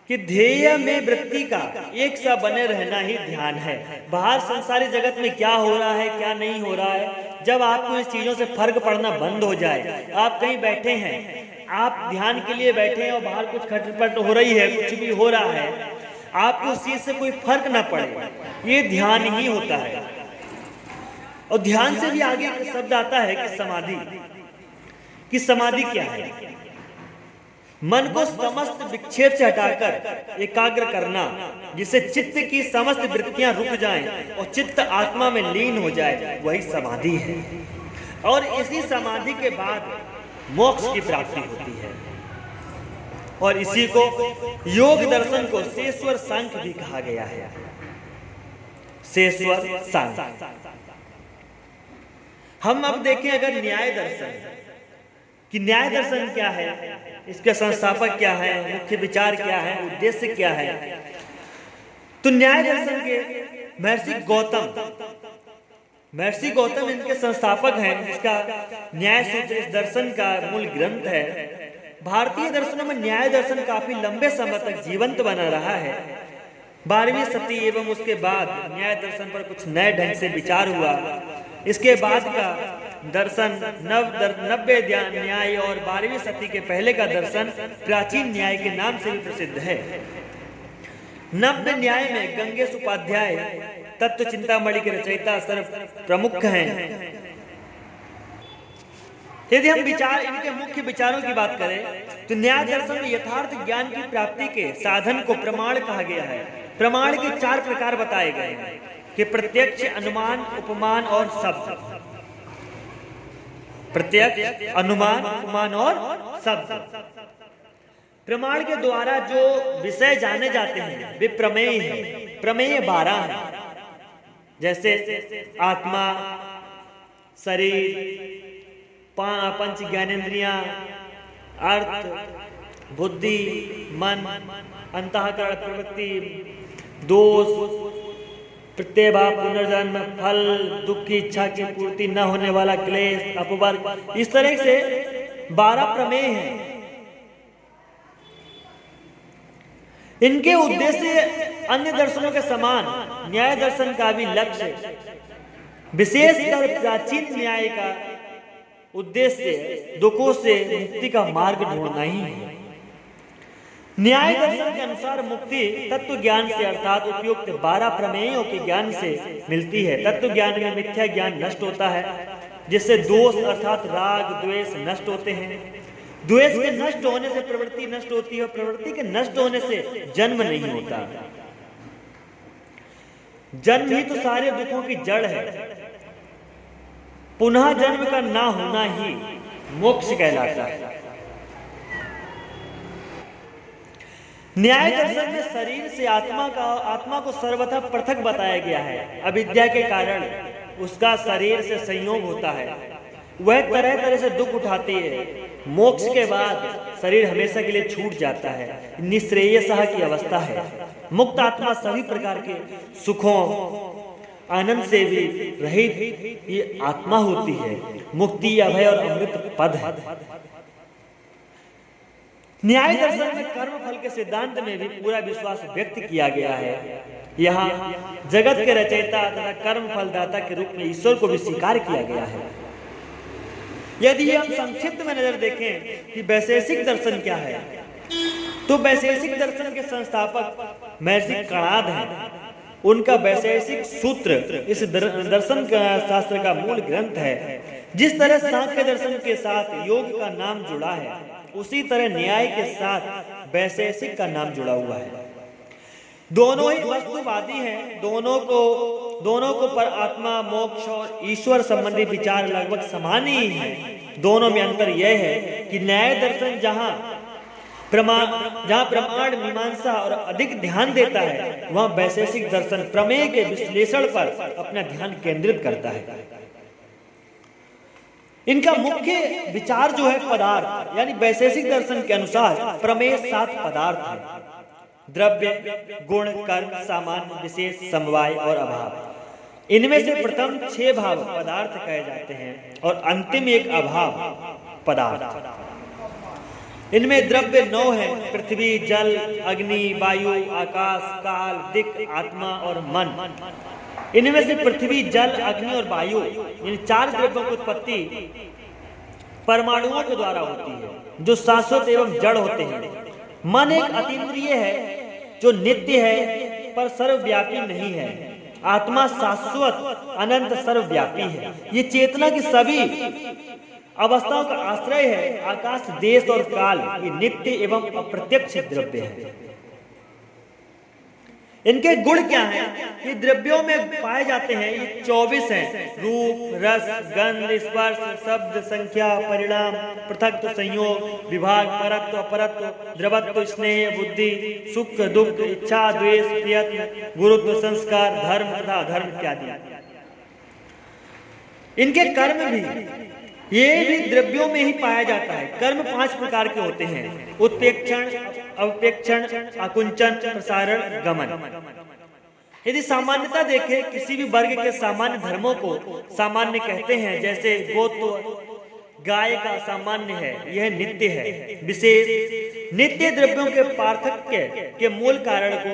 Speaker 1: कि ध्येय में वृत्ति का एक सा बने रहना ही ध्यान है। बाहर संसारी जगत में क्या हो रहा है, क्या नहीं हो रहा है, जब आपको इस चीजों से फर्क पड़ना बंद हो जाए, आप कहीं बैठे हैं, आप ध्यान के लिए बैठे हैं और बाहर कुछ खटपट हो रही है, कुछ भी हो रहा है, आपको उस चीज से कोई फर्क ना पड़े, ये ध्यान ही होता है। और ध्यान से भी आगे एक शब्द आता है कि समाधि। कि समाधि क्या है? मन को समस्त विक्षेप से हटाकर एकाग्र करना, जिससे चित्त की समस्त वृत्तियां रुक जाएं और चित्त आत्मा में लीन हो जाए, वही समाधि है। और इसी समाधि के बाद मोक्ष की प्राप्ति होती है। और इसी को योग दर्शन को सेश्वर सांख्य भी कहा गया है। सेश्वर सांख्य। हम अब देखें अगर न्याय दर्शन, कि न्याय दर्शन क्या है, इसके संस्थापक क्या है, मुख्य विचार क्या है, उद्देश्य क्या है। तो न्याय दर्शन के महर्षि गौतम इनके संस्थापक हैं, जिसका न्याय सूत्र इस दर्शन का मूल ग्रंथ है। भारतीय दर्शनों में न्याय दर्शन काफी लंबे समय तक जीवंत बना रहा है। 12वीं शती एवं उसके बाद न्याय दर्शन पर कुछ नए ढंग से विचार हुआ। इसके बाद का दर्शन नव्य न्याय और 12वीं शती के पहले का दर्शन प्राचीन न्याय के नाम से भी प्रसिद्ध है। नव्य न्याय में गंगेश उपाध्याय तत्व चिंतामणि के रचयिता सर्व प्रमुख हैं। यदि हम इनके मुख्य विचारों की बात करें तो न्याय दर्शन में यथार्थ ज्ञान की प्राप्ति के साधन को प्रमाण कहा गया है। प्रमाण के 4 प्रकार बताए गए हैं कि प्रत्यक्ष, अनुमान, उपमान और शब्द। प्रत्यक्ष, अनुमान, उपमान और शब्द। प्रमाण के द्वारा जो विषय जाने जाते हैं वे प्रमेय हैं। प्रमेय 12 हैं, जैसे आत्मा, शरीर, 5 ज्ञानेंद्रियां, अर्थ, बुद्धि, मन, अंतःकरण, प्रवृत्ति, दोष, प्रत्ययभाव, पुनर्जन्म, फल, दुख की इच्छा की पूर्ति, न होने वाला क्लेश, अपवर्ग, इस तरह से 12 प्रमेय हैं। इनके उद्देश्य अन्य दर्शनों के समान न्याय दर्शन का भी लक्ष्य, विशेषकर प्राचीन न्याय का उद्देश्य दुखों से मुक्ति का मार्ग ढूंढना ही है। न्याय दर्शन के अनुसार मुक्ति तत्व ज्ञान से अर्थात उपयुक्त 12 प्रमेयों के ज्ञान से मिलती है। तत्व ज्ञान में मिथ्या ज्ञान नष्ट होता है, जिससे दोष अर्थात राग, द्वेष नष्ट होते हैं। द्वेष के नष्ट होने से प्रवृत्ति नष्ट होती है और प्रवृत्ति के नष्ट होने से जन्म नहीं होता। जन्म ही तो सारे दुखों की जड़ है। पुनः जन्म का ना होना ही मोक्ष कहलाता है। न्याय दर्शन में शरीर से आत्मा को सर्वथा पृथक बताया गया है। अविद्या के कारण उसका शरीर से संयोग होता है, वह तरह तरह से दुख उठाती है। मोक्ष के बाद शरीर हमेशा के लिए छूट जाता है, निःश्रेयसः की अवस्था है। मुक्त आत्मा सभी प्रकार के सुखों आनंद से भी रहित ये आत्मा होती है। मुक्ति, अभय और अमृत पद है। न्याय दर्शन में कर्म फल के सिद्धांत में भी पूरा विश्वास व्यक्त किया गया है। यहाँ जगत के रचयिता तथा कर्म फलदाता के रूप में ईश्वर को भी स्वीकार किया गया है। यदि हम संक्षिप्त में नजर देखें कि वैशेषिक दर्शन क्या है, तो वैशेषिक दर्शन के संस्थापक महर्षि कणाद हैं। उनका वैशेषिक सूत्र इस दर्शन शास्त्र का मूल ग्रंथ है। जिस तरह सांख्य दर्शन के साथ योग का नाम जुड़ा है, उसी तरह न्याय के साथ वैशेषिक का नाम जुड़ा हुआ है। दोनों ही वस्तुवादी हैं। दोनों को पर आत्मा, मोक्ष और ईश्वर संबंधी विचार लगभग समान ही हैं। दोनों में अंतर यह है कि न्याय दर्शन जहां प्रमाण मीमांसा और अधिक ध्यान देता है, वहां वैशेषिक दर्शन प्रमेय के विश्लेषण पर अपना ध्यान केंद्रित करता है। इनका मुख्य विचार जो है पदार्थ, यानी वैशेषिक दर्शन के अनुसार प्रमेय 7 पदार्थ है। द्रव्य, गुण, कर्म, सामान्य, विशेष, समवाय और अभाव। इनमें से प्रथम 6 भाव पदार्थ कहे जाते हैं और अंतिम एक अभाव पदार्थ। इनमें द्रव्य 9 है: पृथ्वी, जल, अग्नि, वायु, आकाश, काल, दिक्, आत्मा और मन। इनमें से पृथ्वी, जल, अग्नि और वायु इन 4 द्रव्यों की उत्पत्ति परमाणुओं के द्वारा होती है, जो शाश्वत एवं जड़ होते हैं। मन एक अतीन्द्रिय है जो नित्य है पर सर्वव्यापी नहीं है। आत्मा शाश्वत अनंत सर्वव्यापी है। ये चेतना की सभी अवस्थाओं का आश्रय है। आकाश, देश और काल ये नित्य एवं अप्रत्यक्ष द्रव्य है। इनके गुण क्या हैं? ये द्रव्यों में पाए जाते हैं। ये 24 हैं: रूप, रस, गंध, स्पर्श, शब्द, संख्या, परिणाम, पृथक्त्व, संयोग, विभाग, परत्व, अपरत्व, द्रवत्व, स्नेह, बुद्धि, सुख, दुख, इच्छा, द्वेष, प्रियत्व, गुरुत्व, संस्कार, धर्म तथा अधर्म इत्यादि। इनके कर्म भी ये भी द्रव्यों में ही पाया जाता है। कर्म 5 प्रकार के होते हैं: उत्प्रेक्षण, अवप्रेक्षण, आकुंचन, प्रसारण, गमन। यदि सामान्यता देखें, किसी भी वर्ग के सामान्य धर्मों को सामान्य कहते हैं। जैसे गोत्व गाय का सामान्य है, यह नित्य है। विशेष नित्य द्रव्यों के पार्थक्य के मूल कारण को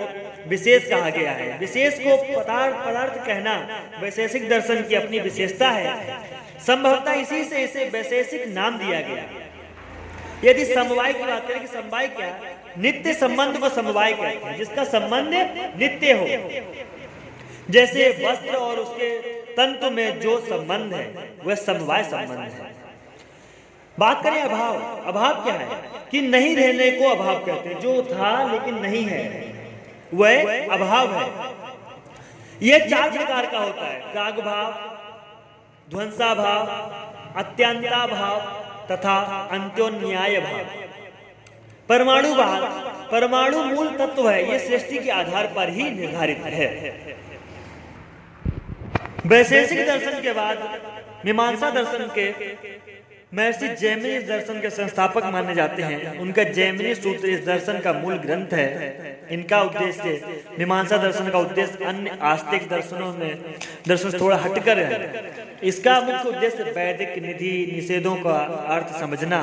Speaker 1: विशेष कहा गया है। विशेष को पदार्थ कहना वैशेषिक दर्शन की अपनी विशेषता है। संभवतः इसी से इसे वैशेषिक नाम दिया गया। यदि समवाय की बात करें कि समवाय क्या है, नित्य संबंध को समवाय कहते हैं, जिसका संबंध नित्य हो। जैसे वस्त्र और उसके तंतु में जो संबंध है वह समवाय संबंध है। बात करें अभाव, अभाव क्या है कि नहीं रहने को अभाव कहते हैं। जो था लेकिन नहीं है वह अभाव है। यह 4 प्रकार का होता है: प्राग भाव, ध्वंसा भाव, अत्यंता भाव तथा अंत्योन्याय भाव। परमाणुवाद, परमाणु मूल तत्व है। यह सृष्टि के आधार पर ही निर्धारित है। वैशेषिक दर्शन के बाद मीमांसा दर्शन के महर्षि जैमिनी इस दर्शन के संस्थापक माने जाते हैं। उनका जैमिनी सूत्र इस दर्शन का मूल ग्रंथ है। इनका उद्देश्य, मीमांसा दर्शन का उद्देश्य अन्य आस्तिक दर्शन से थोड़ा हटकर है। इसका मुख्य उद्देश्य वैदिक निधि निषेधों का अर्थ समझना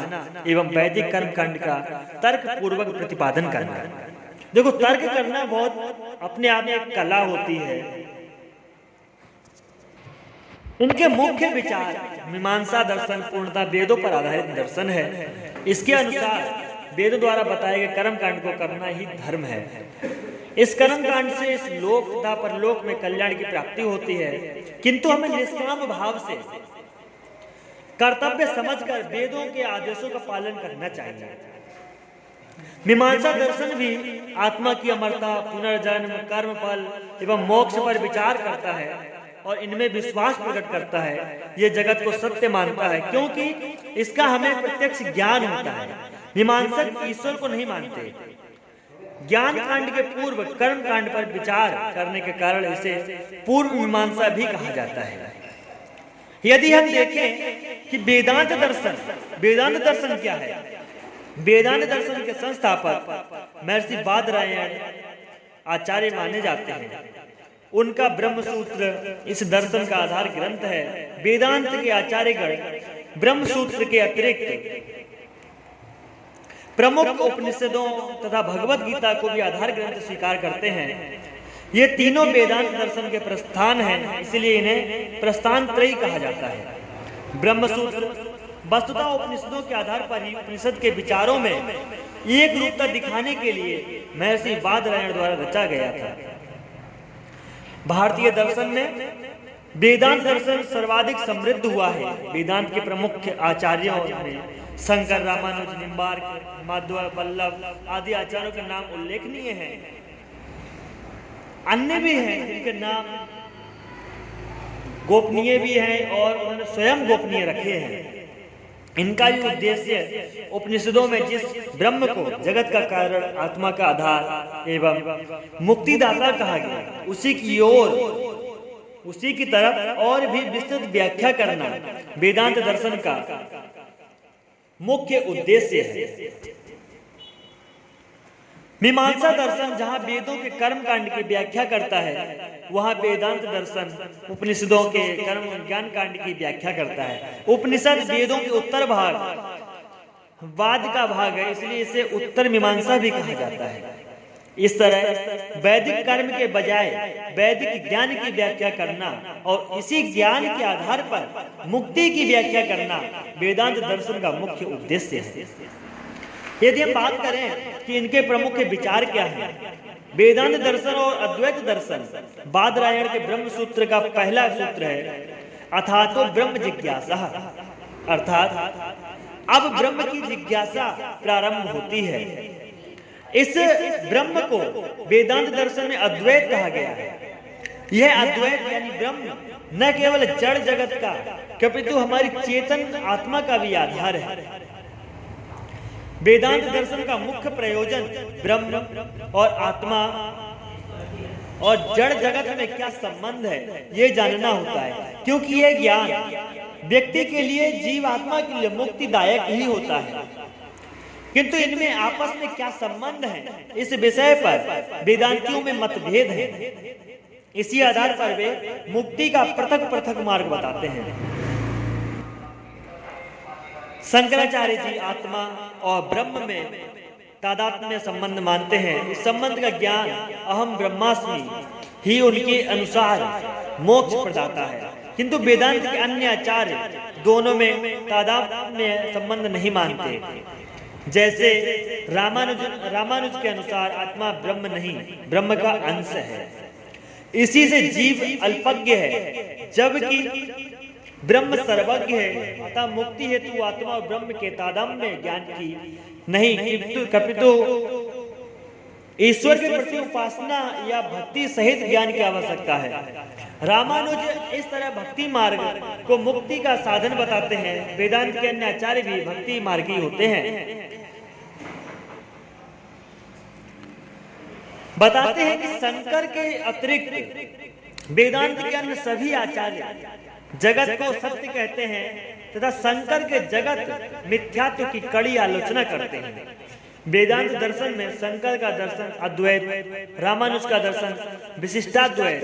Speaker 1: एवं वैदिक कर्मकांड का तर्क पूर्वक प्रतिपादन करना। देखो, तर्क करना बहुत अपने आप में एक कला होती है। इनके मुख्य विचार, मीमांसा दर्शन पूर्णतः वेदों पर आधारित दर्शन है। इसके अनुसार वेदों द्वारा बताए गए कर्म कांड को करना ही धर्म है। इस कर्म कांड से इस लोक तथा परलोक में कल्याण की प्राप्ति होती है, किंतु हमें निष्काम भाव से कर्तव्य समझकर वेदों के आदेशों का पालन करना चाहिए। मीमांसा दर्शन भी आत्मा की अमरता, पुनर्जन्म, कर्म फल एवं मोक्ष पर विचार करता है और इनमें विश्वास प्रकट करता है। यह जगत को सत्य मानता है क्योंकि इसका हमें प्रत्यक्ष ज्ञान होता है। मीमांसक ईश्वर को नहीं मानते। ज्ञान कांड के पूर्व कर्म कांड पर विचार करने के कारण इसे पूर्व मीमांसा भी कहा जाता है। यदि हम देखें कि वेदांत दर्शन क्या है? वेदांत दर्शन के संस्थापक महर्षि बादरायण आचार्य माने जाते हैं। उनका ब्रह्मसूत्र इस दर्शन का आधार ग्रंथ है। वेदांत के आचार्यगण ब्रह्मसूत्र के अतिरिक्त प्रमुख उपनिषदों तथा भगवत गीता को भी आधार ग्रंथ स्वीकार करते हैं। ये तीनों वेदांत दर्शन के प्रस्थान हैं, इसलिए इन्हें प्रस्थान त्रयी कहा जाता है। ब्रह्मसूत्र वस्तुतः उपनिषदों के आधार पर ही उपनिषद के विचारों में एक रूपता दिखाने के लिए महर्षि बादरायण द्वारा रचा गया था। भारतीय दर्शन में वेदांत दर्शन सर्वाधिक समृद्ध हुआ है। वेदांत के प्रमुख आचार्यों में शंकर, रामानुज, निम्बार्क, माधव, वल्लभ आदि आचार्यों के नाम उल्लेखनीय हैं। अन्य भी हैं जिनके नाम गोपनीय भी हैं और उन्होंने स्वयं गोपनीय रखे हैं। इनका भी उद्देश्य उपनिषदों में जिस ब्रह्म को जगत का कारण, आत्मा का आधार एवं मुक्तिदाता कहा गया, उसी की तरफ और भी विस्तृत व्याख्या करना वेदांत दर्शन का मुख्य उद्देश्य है। मीमांसा दर्शन जहां वेदों के कर्म कांड की व्याख्या करता है, वहां वेदांत दर्शन उपनिषदों के कर्म ज्ञान कांड की व्याख्या करता है। उपनिषद वेदों के उत्तर भाग वाद का भाग है, इसलिए इसे उत्तर मीमांसा भी कहा जाता है। इस तरह वैदिक कर्म के बजाय वैदिक ज्ञान की व्याख्या करना और इसी ज्ञान के आधार पर मुक्ति की व्याख्या करना वेदांत दर्शन का मुख्य उद्देश्य है। यदि हम बात करें कि इनके प्रमुख विचार क्या हैं, वेदांत दर्शन और अद्वैत दर्शन बादरायण के ब्रह्म सूत्र का पहला सूत्र है, अथातो ब्रह्म जिज्ञासा, अर्थात अब ब्रह्म की जिज्ञासा प्रारंभ होती है। इस ब्रह्म को वेदांत दर्शन में अद्वैत कहा गया है। यह अद्वैत यानी ब्रह्म न केवल जड़ जगत का अपितु हमारी चेतन आत्मा का भी आधार है। वेदांत दर्शन का मुख्य प्रयोजन ब्रह्म और आत्मा और जड़ जगत में क्या संबंध है ये जानना होता है, क्योंकि यह ज्ञान व्यक्ति के लिए जीव आत्मा के लिए मुक्तिदायक ही होता है। किंतु इनमें आपस में क्या संबंध है, इस विषय पर वेदांतियों में मतभेद है। इसी आधार पर वे मुक्ति का पृथक पृथक मार्ग बताते हैं। शंकराचार्य जी आत्मा और ब्रह्म में तादात्म्य संबंध मानते हैं। इस संबंध का ज्ञान अहम ब्रह्मास्मि ही उनके अनुसार मोक्ष प्रदाता है। किंतु वेदांत के अन्य आचार्य दोनों में तादात्म्य संबंध नहीं मानते। जैसे रामानुज के अनुसार आत्मा ब्रह्म नहीं, ब्रह्म का अंश है। इसी से जीव अल्पज्ञ है, जबकि ब्रह्म सर्वज्ञ है। अतः मुक्ति हेतु आत्मा और ब्रह्म के तादात्म्य ज्ञान की नहीं, किंतु ईश्वर के प्रति उपासना या भक्ति सहित ज्ञान की आवश्यकता है। रामानुज इस तरह भक्ति मार्ग को मुक्ति का साधन बताते हैं। वेदांत के अन्य आचार्य भी भक्ति मार्गी होते हैं। बताते हैं कि शंकर के अतिरिक्त वेदांत के अन्य सभी आचार्य जगत को सत्य कहते हैं तथा शंकर के जगत मिथ्यात्व की कड़ी आलोचना करते हैं। वेदांत दर्शन में शंकर का दर्शन अद्वैत, रामानुज का दर्शन विशिष्टाद्वैत,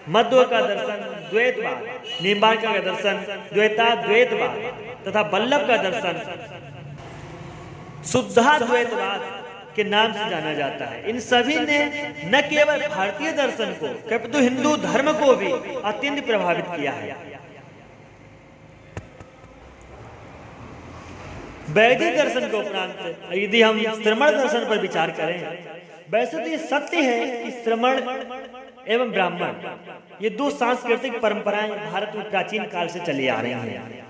Speaker 1: मध्व का दर्शन द्वैतवाद, निम्बार्क का दर्शन द्वैताद्वैतवाद तथा वल्लभ का दर्शन शुद्धाद्वैतवाद के नाम से जाना जाता है। इन सभी ने न केवल भारतीय दर्शन को अपितु हिंदू धर्म को भी अत्यंत प्रभावित किया है। वैदिक दर्शन के उपरांत यदि हम श्रमण दर्शन पर विचार करें, वैसे तो ये सत्य है कि श्रमण एवं ब्राह्मण ये दो सांस्कृतिक परंपराएं भारत में प्राचीन काल से चली आ रही हैं,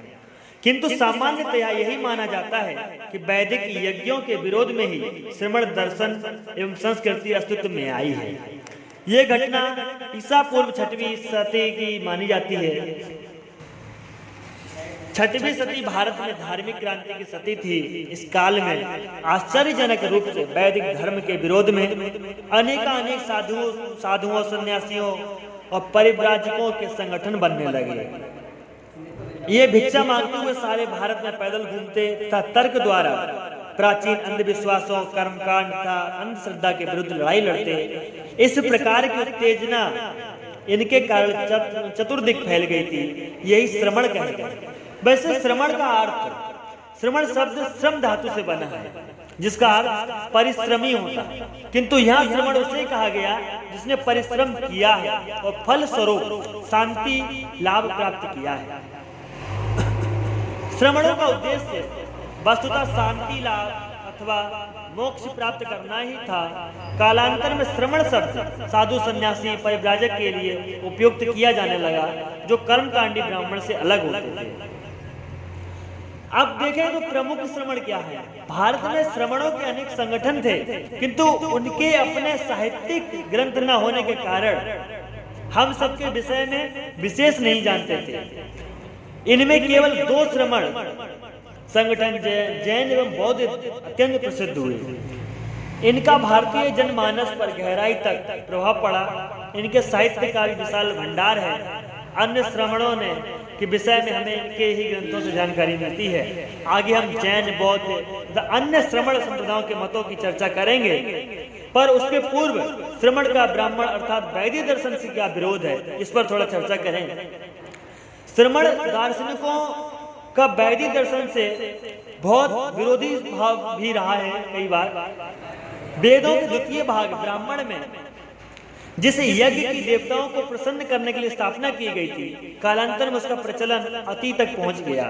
Speaker 1: किंतु सामान्यतया यही माना जाता है कि वैदिक यज्ञों के विरोध में ही श्रमण दर्शन एवं संस्कृति अस्तित्व में आई है। ये घटना ईसा पूर्व 6वीं सदी की मानी जाती है। 6वीं सदी भारत में धार्मिक क्रांति की सदी थी। इस काल में आश्चर्यजनक रूप से वैदिक धर्म के विरोध में अनेक साधुओं, सन्यासियों और परिव्राजकों के संगठन बनने लगे। ये भिक्षा मांगते हुए सारे भारत में पैदल घूमते तथा तर्क द्वारा प्राचीन अंधविश्वासों, कर्मकांड तथा अंधश्रद्धा के विरुद्ध लड़ाई लड़ते। इस प्रकार की उत्तेजना इनके कारण चतुर्दिक फैल गई थी। यही श्रमण कहते हैं। वैसे श्रमण का अर्थ, श्रमण शब्द श्रम धातु से बना है जिसका अर्थ परिश्रमी होता है, किंतु यहाँ श्रमण उसे कहा गया जिसने परिश्रम किया है और फल स्वरूप शांति लाभ प्राप्त किया है। श्रमणों का उद्देश्य वस्तुतः शांति लाभ अथवा मोक्ष प्राप्त करना ही था। कालांतर में श्रमण शब्द साधु, सन्यासी, परिव्राजक के लिए उपयुक्त किया जाने लगा, जो कर्मकांडी ब्राह्मण से अलग होते थे। अब देखें तो प्रमुख श्रमण क्या है। भारत में श्रमणों के अनेक संगठन थे, किंतु उनके अपने साहित्यिक ग्रंथ न होने के कारण हम सबके विषय में विशेष नहीं जानते थे। इनमें केवल 2 श्रमण संगठन जैन एवं बौद्ध अत्यंत प्रसिद्ध हुए। इनका भारतीय जनमानस पर गहराई तक प्रभाव पड़ा। इनके साहित्य का भी विशाल भंडार है। अन्य श्रमणों ने के विषय में हमें इनके ही ग्रंथों से जानकारी मिलती है। आगे हम जैन, बौद्ध तथा अन्य श्रमण संप्रदायों के मतों की चर्चा करेंगे, पर उसके पूर्व श्रमण का ब्राह्मण अर्थात वैदिक दर्शन से क्या विरोध है, इस पर थोड़ा चर्चा करें। श्रमण दार्शनिकों का वैदिक दर्शन से बहुत विरोधी भाव भी रहा है। कई बार वेदों के द्वितीय भाग ब्राह्मण में जिस यज्ञ की देवताओं को प्रसन्न करने के लिए स्थापना की गई थी, कालांतर में उसका प्रचलन अति तक पहुंच गया।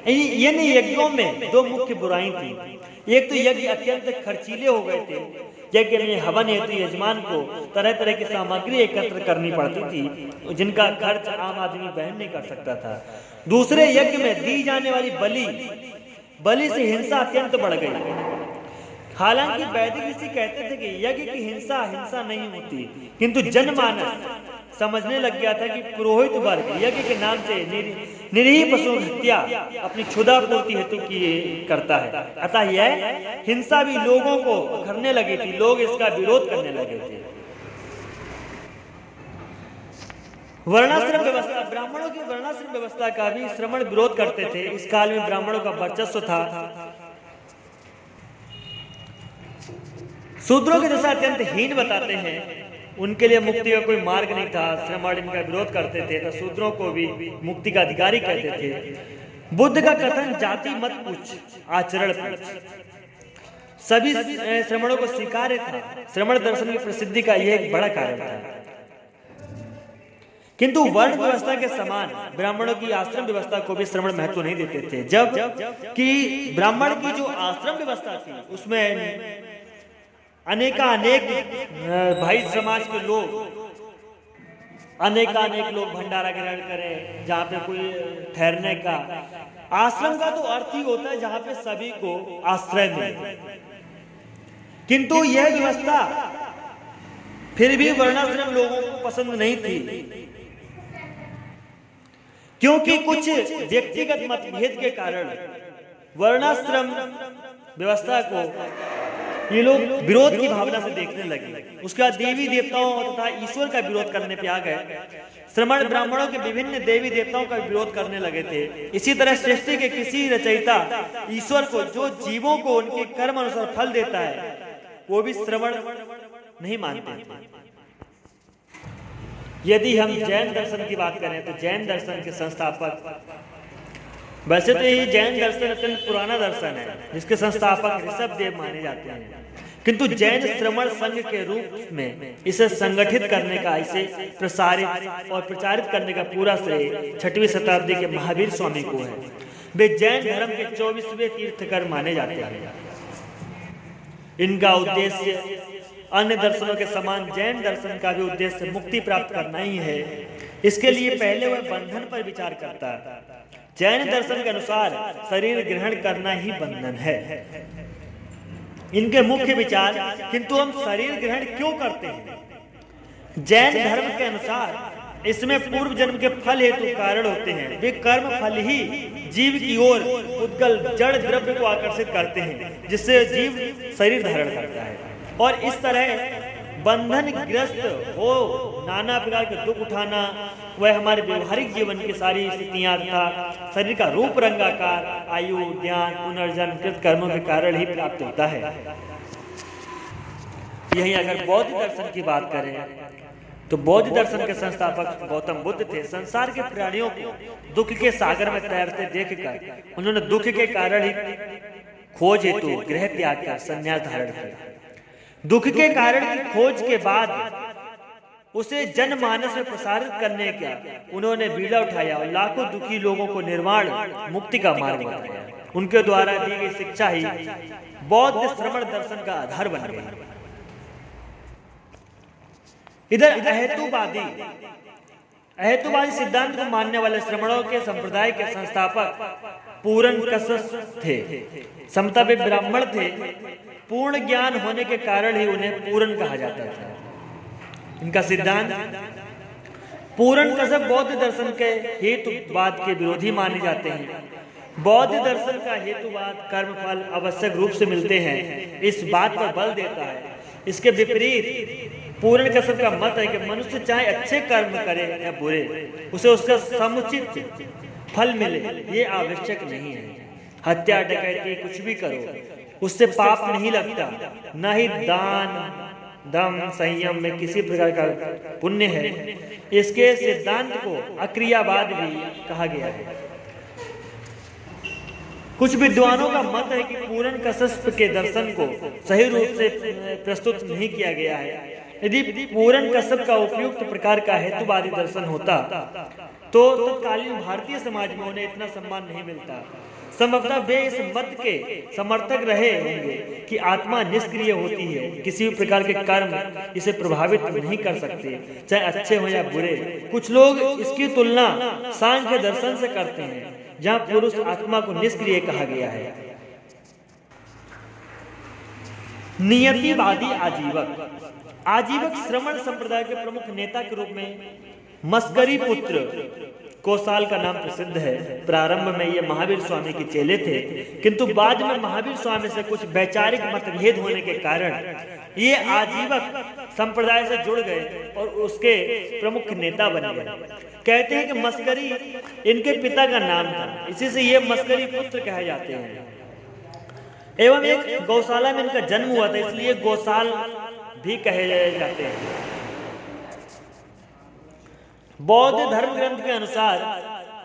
Speaker 1: इन यज्ञों में दो मुख्य बुराई थी। एक तो यज्ञ अत्यंत खर्चीले हो गए थे। यज्ञ में हवन हेतु यजमान को तरह तरह की सामग्री एकत्र करनी पड़ती थी, जिनका खर्च आम आदमी वहन नहीं कर सकता था। दूसरे, यज्ञ में दी जाने वाली बलि से हिंसा अत्यंत बढ़ गई। हालांकि वैदिक ऋषि कहते थे कि यज्ञ की हिंसा नहीं होती, किंतु जनमानस समझने लग गया था कि पुरोहित वर्ग यज्ञ के नाम से निरीह पशु हत्या अपनी क्षुधा पूर्ति हेतु की करता है। अतः यह हिंसा भी लोगों को करने लगी थी, लोग इसका विरोध करने लगे थे। वर्णाश्रम व्यवस्था, ब्राह्मणों की वर्णाश्रम व्यवस्था का भी श्रमण विरोध करते थे। इस काल में ब्राह्मणों का वर्चस्व था। शूद्रों की दशा अत्यंत हीन बताते हैं। उनके लिए मुक्ति का कोई मार्ग नहीं था। श्रमण इनका विरोध करते थे, तो शूद्रों को भी मुक्ति का अधिकारी कहते थे। बुद्ध का कथन जाति मत पूछ, आचरण पूछ सभी श्रमणों को स्वीकार्य था। श्रमण दर्शन की प्रसिद्धि का यह एक बड़ा कारण था। किंतु वर्ण व्यवस्था के समान ब्राह्मणों की आश्रम व्यवस्था को भी श्रमण महत्व नहीं देते थे। जब कि ब्राह्मण की जो आश्रम व्यवस्था थी उसमें अनेक भाई समाज के लोग अनेक लोग भंडारा ग्रहण करें, जहाँ पे कोई ठहरने का। आश्रम का तो अर्थ ही होता है जहाँ पे सभी को आश्रय मिले। किंतु यह व्यवस्था फिर भी वर्णाश्रम लोगों को पसंद नहीं थी, क्योंकि कुछ व्यक्तिगत मतभेद के कारण वर्णाश्रम व्यवस्था को ये लोग विरोध की भावना से देखने लगे। उसके बाद देवी देवताओं तथा ईश्वर का विरोध करने पे आ गए। श्रमण ब्राह्मणों के विभिन्न देवी देवताओं का विरोध करने लगे थे। इसी तरह सृष्टि के किसी रचयिता ईश्वर को, जो जीवों को उनके कर्म अनुसार फल देता है, वो भी श्रमण नहीं मानते थे। यदि हम जैन दर्शन की बात करें तो जैन दर्शन के संस्थापक, वैसे तो ये जैन दर्शन अत्यंत पुराना दर्शन है, जिसके संस्थापक ऋषभ देव माने जाते हैं। किंतु जैन श्रमण संघ के रूप में इसे संगठित करने का, इसे प्रसारित और प्रचारित करने का पूरा श्रेय 6वीं शताब्दी के महावीर स्वामी को है। वे जैन धर्म के 24वें तीर्थकर माने जाते हैं। इनका उद्देश्य अन्य दर्शनों के समान जैन दर्शन का भी उद्देश्य मुक्ति प्राप्त करना ही है। इसके लिए पहले वह बंधन पर विचार करता है। जैन दर्शन के अनुसार शरीर ग्रहण करना ही बंधन है। इनके मुख्य विचार, किंतु हम शरीर ग्रहण क्यों करते हैं? जैन धर्म के अनुसार इसमें पूर्व जन्म के फल हेतु कारण होते हैं। वे कर्म फल ही जीव की ओर उद्गल जड़ द्रव्य को आकर्षित करते हैं, जिससे जीव शरीर धारण करता है और इस तरह बंधन ग्रस्त हो नाना प्रकार के दुख उठाना, वह हमारे व्यवहारिक जीवन की सारी स्थितियां तथा शरीर का रूप रंगाकार, आयु, ज्ञान, पुनर्जन्म कृत कर्मों के कारण ही प्राप्त होता है। यही अगर बौद्ध दर्शन की बात करें तो बौद्ध दर्शन के संस्थापक गौतम बुद्ध थे। संसार के प्राणियों को दुख के सागर में तैरते देखकर उन्होंने दुख के कारण ही खोज हेतु गृह त्याग कर संन्यास धारण किया। दुख के कारण की खोज के बाद उसे जनमानस में प्रसारित करने का उन्होंने बीड़ा उठाया और लाखों दुखी लोगों को निर्वाण मुक्ति का मार्ग बताया। उनके द्वारा दी गई शिक्षा ही बौद्ध श्रमण दर्शन का आधार बन गई। इधर अहेतुवादी सिद्धांत को मानने वाले श्रमणों के संप्रदाय के संस्थापक पूरनकशस थे। समता वे ब्राह्मण थे। पूर्ण ज्ञान होने के कारण ही उन्हें पूरन कहा जाता था। इनका सिद्धांत पूरनकशस बौद्ध दर्शन के हेतुवाद के विरोधी माने जाते हैं। बौद्ध दर्शन का हेतुवाद कर्म फल आवश्यक रूप से मिलते हैं, इस बात पर बल देता है। इसके विपरीत पूरनकशस का मत है कि मनुष्य चाहे अच्छे कर्म करे या बुरे, उसे उसका समुचित फल मिले, ये आवश्यक नहीं है। हत्या, डकैती, कुछ भी करो, उससे पाप नहीं लगता। न ही दान, दम, संयम में किसी प्रकार का पुण्य है। इसके सिद्धांत को अक्रियावाद भी कहा गया है। कुछ विद्वानों का मत है कि पूर्ण कश्यप के दर्शन को सही रूप से प्रस्तुत नहीं किया गया है। यदि पूर्ण कश्यप का उपयुक्त प्रकार का हेतुवादी दर्शन होता तो तत्कालीन भारतीय समाज में उन्हें इतना सम्मान नहीं मिलता। संभवतः वे इस मत के समर्थक रहे होंगे कि आत्मा निष्क्रिय होती है, किसी भी प्रकार के कर्म इसे प्रभावित नहीं कर सकते, चाहे अच्छे हो या बुरे। कुछ लोग इसकी तुलना सांख्य दर्शन से करते हैं, जहां पुरुष आत्मा को निष्क्रिय कहा गया है। नियतिवादी आजीवक श्रमण संप्रदाय के प्रमुख नेता के रूप में मस्करी पुत्र कौसाल का नाम प्रसिद्ध है। प्रारंभ में ये महावीर स्वामी के चेले थे, किंतु बाद में महावीर स्वामी से कुछ वैचारिक मतभेद होने के कारण ये आजीवक संप्रदाय से जुड़ गए और उसके प्रमुख नेता बन गए। कहते हैं कि मस्करी इनके पिता का नाम था, इसी से ये मस्करी पुत्र कहे जाते हैं। एवं एक गौशाला में इनका जन्म हुआ था, इसलिए गौशाल भी कहे जाते हैं। बौद्ध धर्म ग्रंथ के अनुसार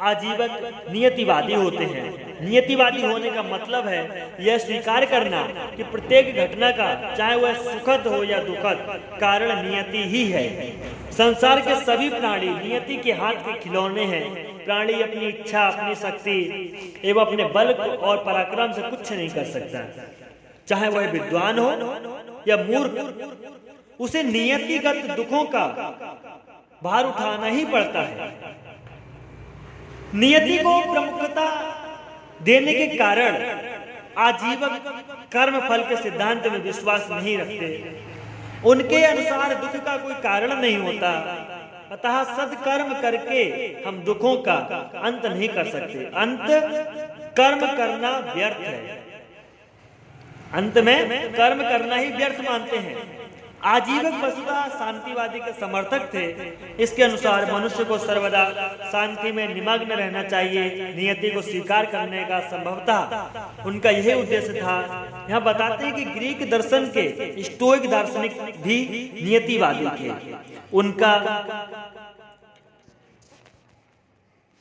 Speaker 1: आजीवक नियतिवादी होते हैं। नियतिवादी होने का मतलब है यह स्वीकार करना कि प्रत्येक घटना का, चाहे वह सुखद हो या दुखद, कारण नियति ही है। संसार के सभी प्राणी नियति के हाथ के खिलौने हैं। प्राणी अपनी इच्छा, अपनी शक्ति एवं अपने बल और पराक्रम से कुछ नहीं कर सकता। चाहे वह विद्वान हो या मूर्ख, उसे नियतिगत दुखों का भार उठाना ही पड़ता है। नियति को प्रमुखता देने के कारण आजीवक कर्म फल के सिद्धांत में विश्वास नहीं रखते। उनके अनुसार दुख का कोई कारण नहीं होता, अतः सत्कर्म करके हम दुखों का अंत नहीं कर सकते। अंत कर्म करना व्यर्थ है, अंत में कर्म करना ही व्यर्थ मानते हैं। आजीवक वस्तुतः शांतिवादी के समर्थक थे। इसके अनुसार मनुष्य को सर्वदा शांति में निमग्न रहना चाहिए। नियति को स्वीकार करने का संभवतः उनका यही उद्देश्य था। यहाँ बताते हैं कि ग्रीक दर्शन के स्टोइक दार्शनिक भी नियतिवादी थे।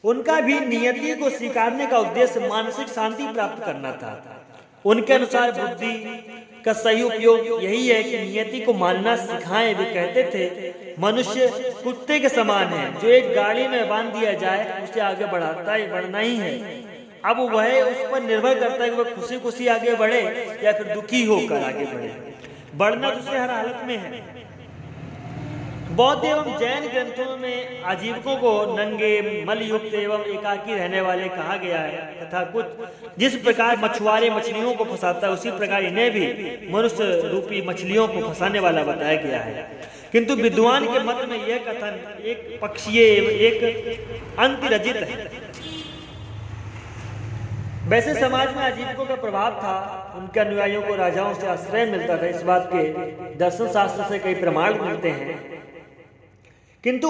Speaker 1: उनका भी नियति को स्वीकारने का उद्देश्य मानसिक शांति प्राप्त करना था। उनके अनुसार बुद्धि का सही उपयोग यही है कि नियति को मानना सिखाएं। वे कहते थे मनुष्य कुत्ते के समान है, जो एक गाड़ी में बांध दिया जाए उसे आगे बढ़ना ही है। अब वह उस पर निर्भर करता है कि वह खुशी खुशी आगे बढ़े या फिर दुखी होकर आगे बढ़े। बढ़ना दूसरे हर हालत में है। बौद्ध एवं जैन ग्रंथों में आजीवकों को नंगे, मलयुक्त एवं एकाकी रहने वाले कहा गया है तथा कुछ जिस प्रकार मछुआरे मछलियों को फंसाता है, उसी प्रकार इन्हें भी मनुष्य रूपी मछलियों को फंसाने वाला बताया गया है। किंतु विद्वान के मत में यह कथन एक पक्षीय एक अंतिरजित है। वैसे समाज में आजीवकों का प्रभाव था। उनके अनुयायियों को राजाओं से आश्रय मिलता था। इस बात के दर्शन शास्त्र से कई प्रमाण मिलते हैं। किंतु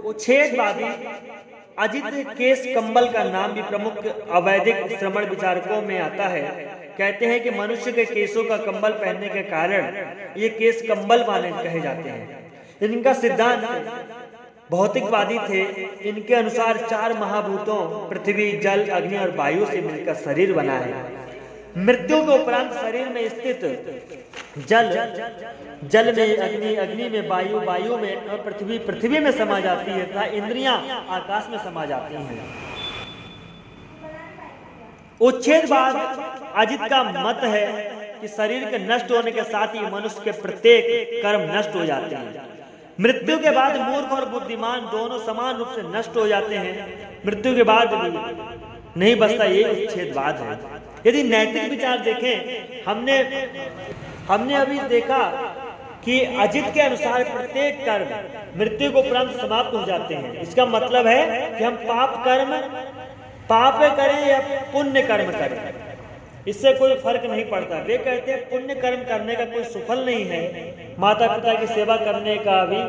Speaker 1: उच्छेदवादी अजित केस कंबल का नाम भी प्रमुख अवैधिक श्रमण विचारकों में आता है। कहते हैं कि मनुष्य के केसों का कंबल पहनने के कारण ये केस कंबल माने कहे जाते हैं। इनका सिद्धांत भौतिकवादी थे। इनके अनुसार 4 महाभूतों पृथ्वी, जल, अग्नि और वायु से मिलकर शरीर बना है। मृत्यु के उपरांत शरीर में स्थित जल में अग्नि, अग्नि में वायु, वायु में और पृथ्वी, पृथ्वी में समा जाती है तथा इंद्रियां आकाश में समा जाती हैं। उच्छेदवाद अजित का मत है कि शरीर के नष्ट होने के साथ ही मनुष्य के प्रत्येक कर्म नष्ट हो जाते हैं। मृत्यु के बाद मूर्ख और बुद्धिमान दोनों समान रूप से नष्ट हो जाते हैं। मृत्यु के बाद भी नहीं बचता, ये उच्छेदवाद है। यदि नैतिक विचार देखें, हमने अभी देखा कि अजित के अनुसार प्रत्येक कर्म मृत्यु को उपरांत समाप्त हो जाते हैं। इसका मतलब है कि हम पाप करें या पुण्य कर्म करें, इससे कोई फर्क नहीं पड़ता। वे कहते हैं पुण्य कर्म करने का कोई सुफल नहीं है, माता पिता की सेवा करने का भी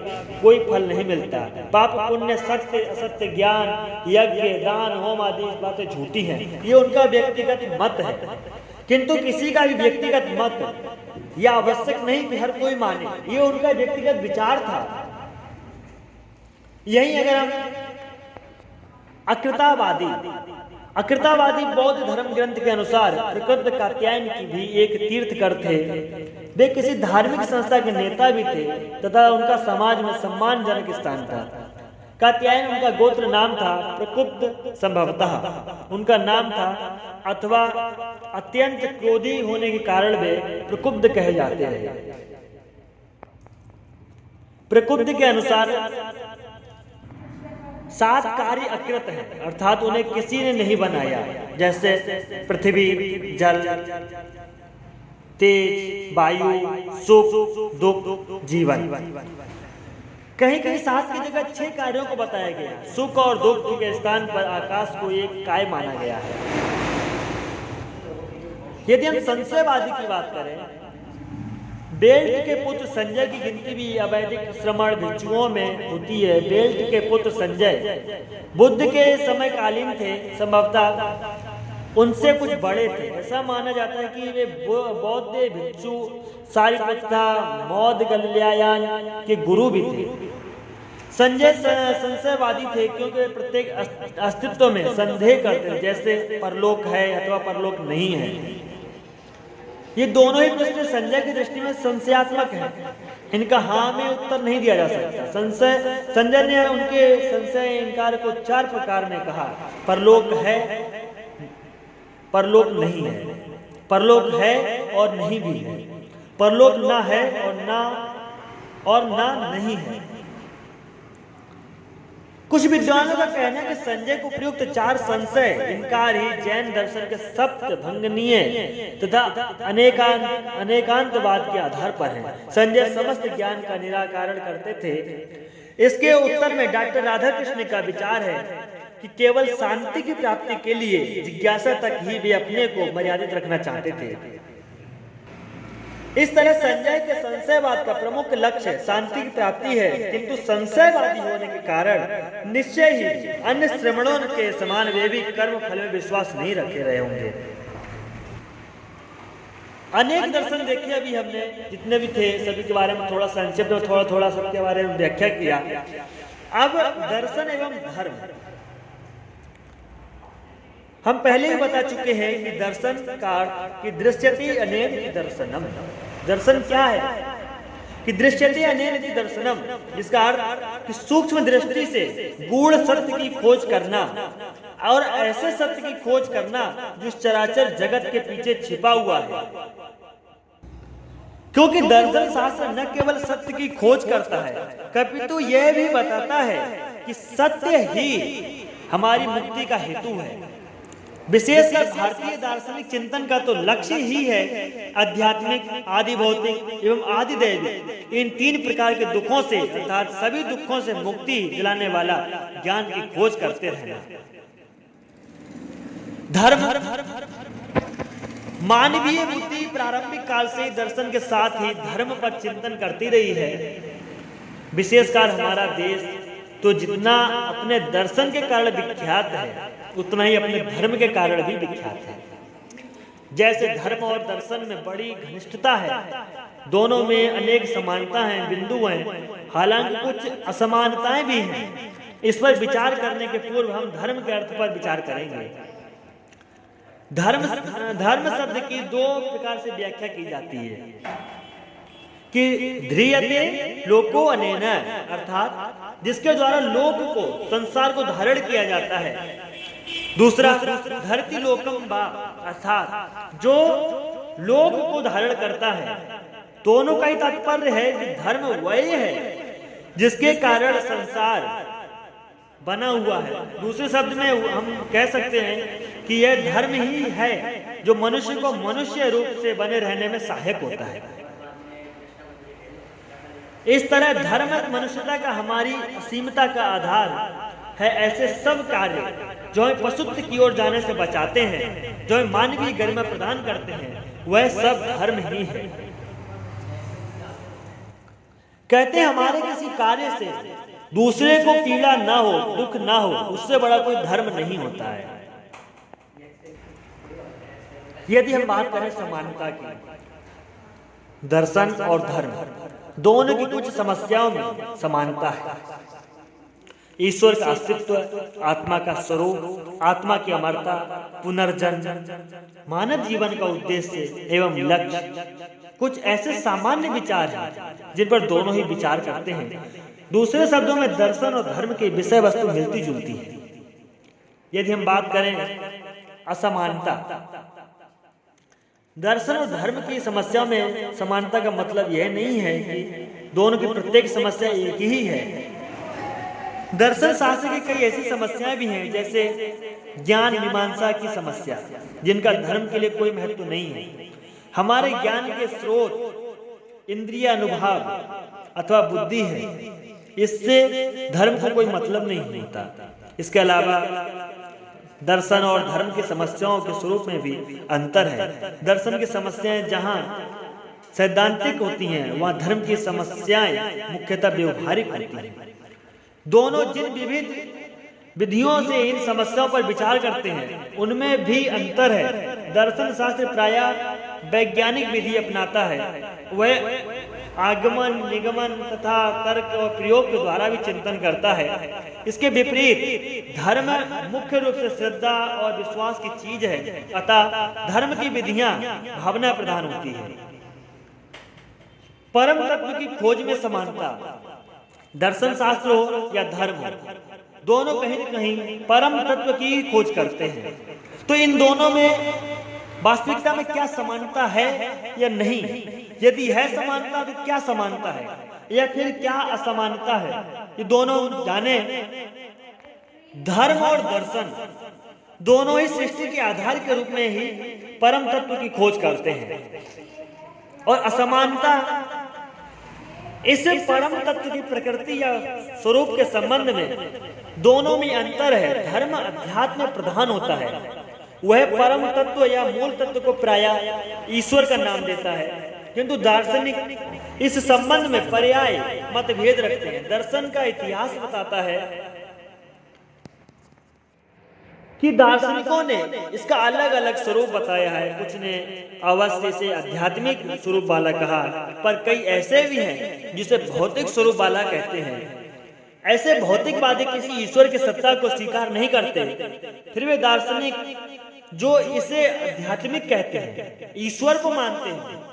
Speaker 1: कोई फल नहीं मिलता। पाप पुण्य, सत्य असत्य, ज्ञान, यज्ञ, दान, होम आदि बातें झूठी हैं। ये उनका व्यक्तिगत मत है। किंतु किसी का भी व्यक्तिगत मत यह आवश्यक नहीं कि हर कोई माने, ये उनका व्यक्तिगत विचार था। यही अगर हम अकृतावादी। अकृतावादी बौद्ध धर्म ग्रंथ के अनुसार प्रकृत कात्यायन की भी एक तीर्थकर थे। वे किसी धार्मिक संस्था के नेता भी थे तथा उनका समाज में सम्मानजनक स्थान था। कात्यायन उनका गोत्र नाम था, प्रकुब्ध संभवतः उनका नाम था, अथवा अत्यंत क्रोधी होने के कारण वे प्रकुब्ध कहे जाते हैं। प्रकुब्ध के अनुसार 7 कार्य अकृत हैं, अर्थात उन्हें किसी ने नहीं बनाया, जैसे पृथ्वी, जल, तेज, वायु, सुख, दुख, जीवन। कहीं कहीं 7 की जगह 6 कार्यों को बताया गया। सुख और दुख के स्थान पर आकाश को एक काय माना गया है। यदि हम संशयवादी की बात करें, बेल्ट के पुत्र संजय की गिनती भी अवैदिक श्रमण भिक्षुओं में होती है। बेल्ट के पुत्र संजय बुद्ध के समय कालीन थे, संभवतः उनसे कुछ बड़े थे। ऐसा माना जाता है कि वे बौद्ध भिक्षु सारिपुत्ता मौद गल्यायान के गुरु भी थे। संजय संशयवादी थे क्योंकि वे प्रत्येक अस्तित्व में संदेह करते थे, जैसे परलोक है अथवा परलोक नहीं है। ये दोनों ही प्रश्न संजय की दृष्टि में संशयात्मक हैं। इनका हाँ में उत्तर नहीं दिया जा सकता। संजय ने उनके संशय इनकार को 4 प्रकार में कहा। परलोक है, परलोक नहीं है, परलोक है और नहीं भी है, परलोक ना है और ना नहीं है। कुछ विद्वानों का कहना है कि संजय को प्रयुक्त 4 संशय इनकार ही जैन दर्शन के सप्त भंगनीय तथा अनेकांतवाद के आधार पर है। संजय समस्त ज्ञान का निराकरण करते थे। इसके उत्तर में डॉक्टर राधाकृष्ण का विचार है कि केवल शांति की प्राप्ति के लिए जिज्ञासा तक ही वे अपने को मर्यादित रखना चाहते थे। इस तरह संजय के संशयवाद का प्रमुख लक्ष्य शांति की प्राप्ति है, किंतु संशयवादी होने के कारण निश्चय ही अन्य श्रमणों के समान वे भी कर्म फल में विश्वास नहीं रखे रहे होंगे। अनेक दर्शन देखे अभी हमने, जितने भी थे सभी के बारे में थोड़ा संक्षिप्त में थोड़ा सबके बारे में व्याख्या किया। अब दर्शन एवं धर्म हम पहले ही बता चुके हैं कि दर्शन का कि दृश्यते अनेन दर्शनम। दर्शन क्या है कि दृश्यते अनेन दर्शनम, जिसका अर्थ कि सूक्ष्म दृष्टि से गूढ़ सत्य की खोज करना और ऐसे सत्य की खोज करना जो चराचर जगत के पीछे छिपा हुआ है। क्योंकि दर्शन शास्त्र न केवल सत्य की खोज करता है, अपितु यह भी बताता है कि सत्य ही हमारी मुक्ति का हेतु है। विशेषकर भारतीय दार्शनिक चिंतन का तो लक्ष्य ही है आध्यात्मिक, आदि भौतिक एवं आदि दैविक इन 3 प्रकार के दुखों से अर्थात सभी दुखों से मुक्ति दिलाने वाला ज्ञान की खोज करते रहना। धर्म मानवीय बुद्धि प्रारंभिक काल से दर्शन के साथ ही धर्म पर चिंतन करती रही है। विशेषकर हमारा देश तो जितना अपने दर्शन के कारण विख्यात है, उतना ही अपने धर्म के कारण भी विख्यात है। जैसे धर्म और दर्शन में बड़ी घनिष्ठता है, दोनों में अनेक समानता हैं, बिंदु हैं, हालांकि कुछ असमानताएं भी हैं। इस पर विचार करने के पूर्व हम धर्म के अर्थ पर विचार करेंगे। धर्म शब्द की 2 प्रकार से व्याख्या की जाती है कि ध्रियते लोको अनेन, अर्थात जिसके द्वारा लोक को, संसार को धारण किया जाता है। दूसरा धरती लोकम बा, अर्थात जो लोक को धारण करता है। दोनों का ही तात्पर्य है कि धर्म वही है जिसके कारण संसार बना हुआ है। दूसरे शब्द में हम कह सकते हैं कि यह धर्म ही है जो मनुष्य को मनुष्य रूप से बने रहने में सहायक होता है। इस तरह धर्म मनुष्यता का, हमारी असीमता का आधार है। ऐसे सब कार्य जो हमें पशुत्व की ओर जाने से बचाते हैं, जो हमें मानवीय गरिमा प्रदान करते हैं, वह सब धर्म ही है। कहते हैं हमारे किसी कार्य से दूसरे को पीड़ा ना हो, दुख ना हो, उससे बड़ा कोई धर्म नहीं होता है। यदि हम बात करें समानता की, दर्शन और धर्म दोनों की कुछ समस्याओं में समानता है। ईश्वर का अस्तित्व, आत्मा का स्वरूप, आत्मा की अमरता, पुनर्जन्म, मानव जीवन का उद्देश्य एवं लक्ष्य, कुछ ऐसे सामान्य विचार हैं जिन पर दोनों ही विचार करते हैं। दूसरे शब्दों में दर्शन और धर्म की विषय वस्तु मिलती जुलती है। यदि हम बात करें असमानता, दर्शन और धर्म की समस्या में समानता का मतलब यह नहीं है कि दोनों की प्रत्येक समस्या एक ही है। दर्शन शास्त्र की कई ऐसी समस्याएं भी हैं, जैसे ज्ञान मीमांसा की समस्या, जिनका धर्म के लिए कोई महत्व नहीं है। हमारे ज्ञान के स्रोत इंद्रिय अनुभव अथवा बुद्धि है, इससे धर्म को कोई मतलब नहीं होता। इसके अलावा दर्शन और धर्म की समस्याओं के स्वरूप में भी अंतर है। दर्शन की समस्याएं जहां सैद्धांतिक होती हैं, वहां धर्म की समस्याएं मुख्यतः व्यवहारिक होती हैं। दोनों जिन विविध विधियों से इन समस्याओं पर विचार करते हैं, उनमें भी अंतर है। दर्शन शास्त्र प्रायः वैज्ञानिक विधि अपनाता है, वह आगमन, निगमन तथा तर्क और प्रयोग के द्वारा भी चिंतन करता है। इसके विपरीत धर्म मुख्य रूप से श्रद्धा और विश्वास की चीज है, अतः धर्म की विधियां भावना प्रधान होती है। परम तत्व की खोज में समानता, दर्शन शास्त्र हो या धर्म हो, दोनों कहीं न कहीं परम तत्व की खोज करते हैं। तो इन दोनों में वास्तविकता में क्या समानता है या नहीं? यदि है समानता तो क्या समानता है, या फिर क्या असमानता है, ये दोनों जाने। धर्म और दर्शन दोनों ही सृष्टि के आधार के रूप में ही परम तत्व की खोज करते हैं, और असमानता इस परम तत्व की प्रकृति या स्वरूप के संबंध में दोनों में अंतर है। धर्म अध्यात्म में प्रधान होता है, वह परम तत्व या मूल तत्व को प्रायः ईश्वर का नाम देता है, किंतु दार्शनिक इस संबंध में पर्याय मतभेद रखते हैं। दर्शन का इतिहास बताता है कि दार्शनिकों ने इसका अलग अलग स्वरूप बताया है। कुछ ने अवश्य से आध्यात्मिक स्वरूप वाला कहा, पर कई ऐसे भी हैं जिसे भौतिक स्वरूप वाला कहते हैं। ऐसे भौतिकवादी किसी ईश्वर की सत्ता को स्वीकार नहीं करते, फिर वे दार्शनिक जो इसे आध्यात्मिक कहते हैं ईश्वर को मानते हैं।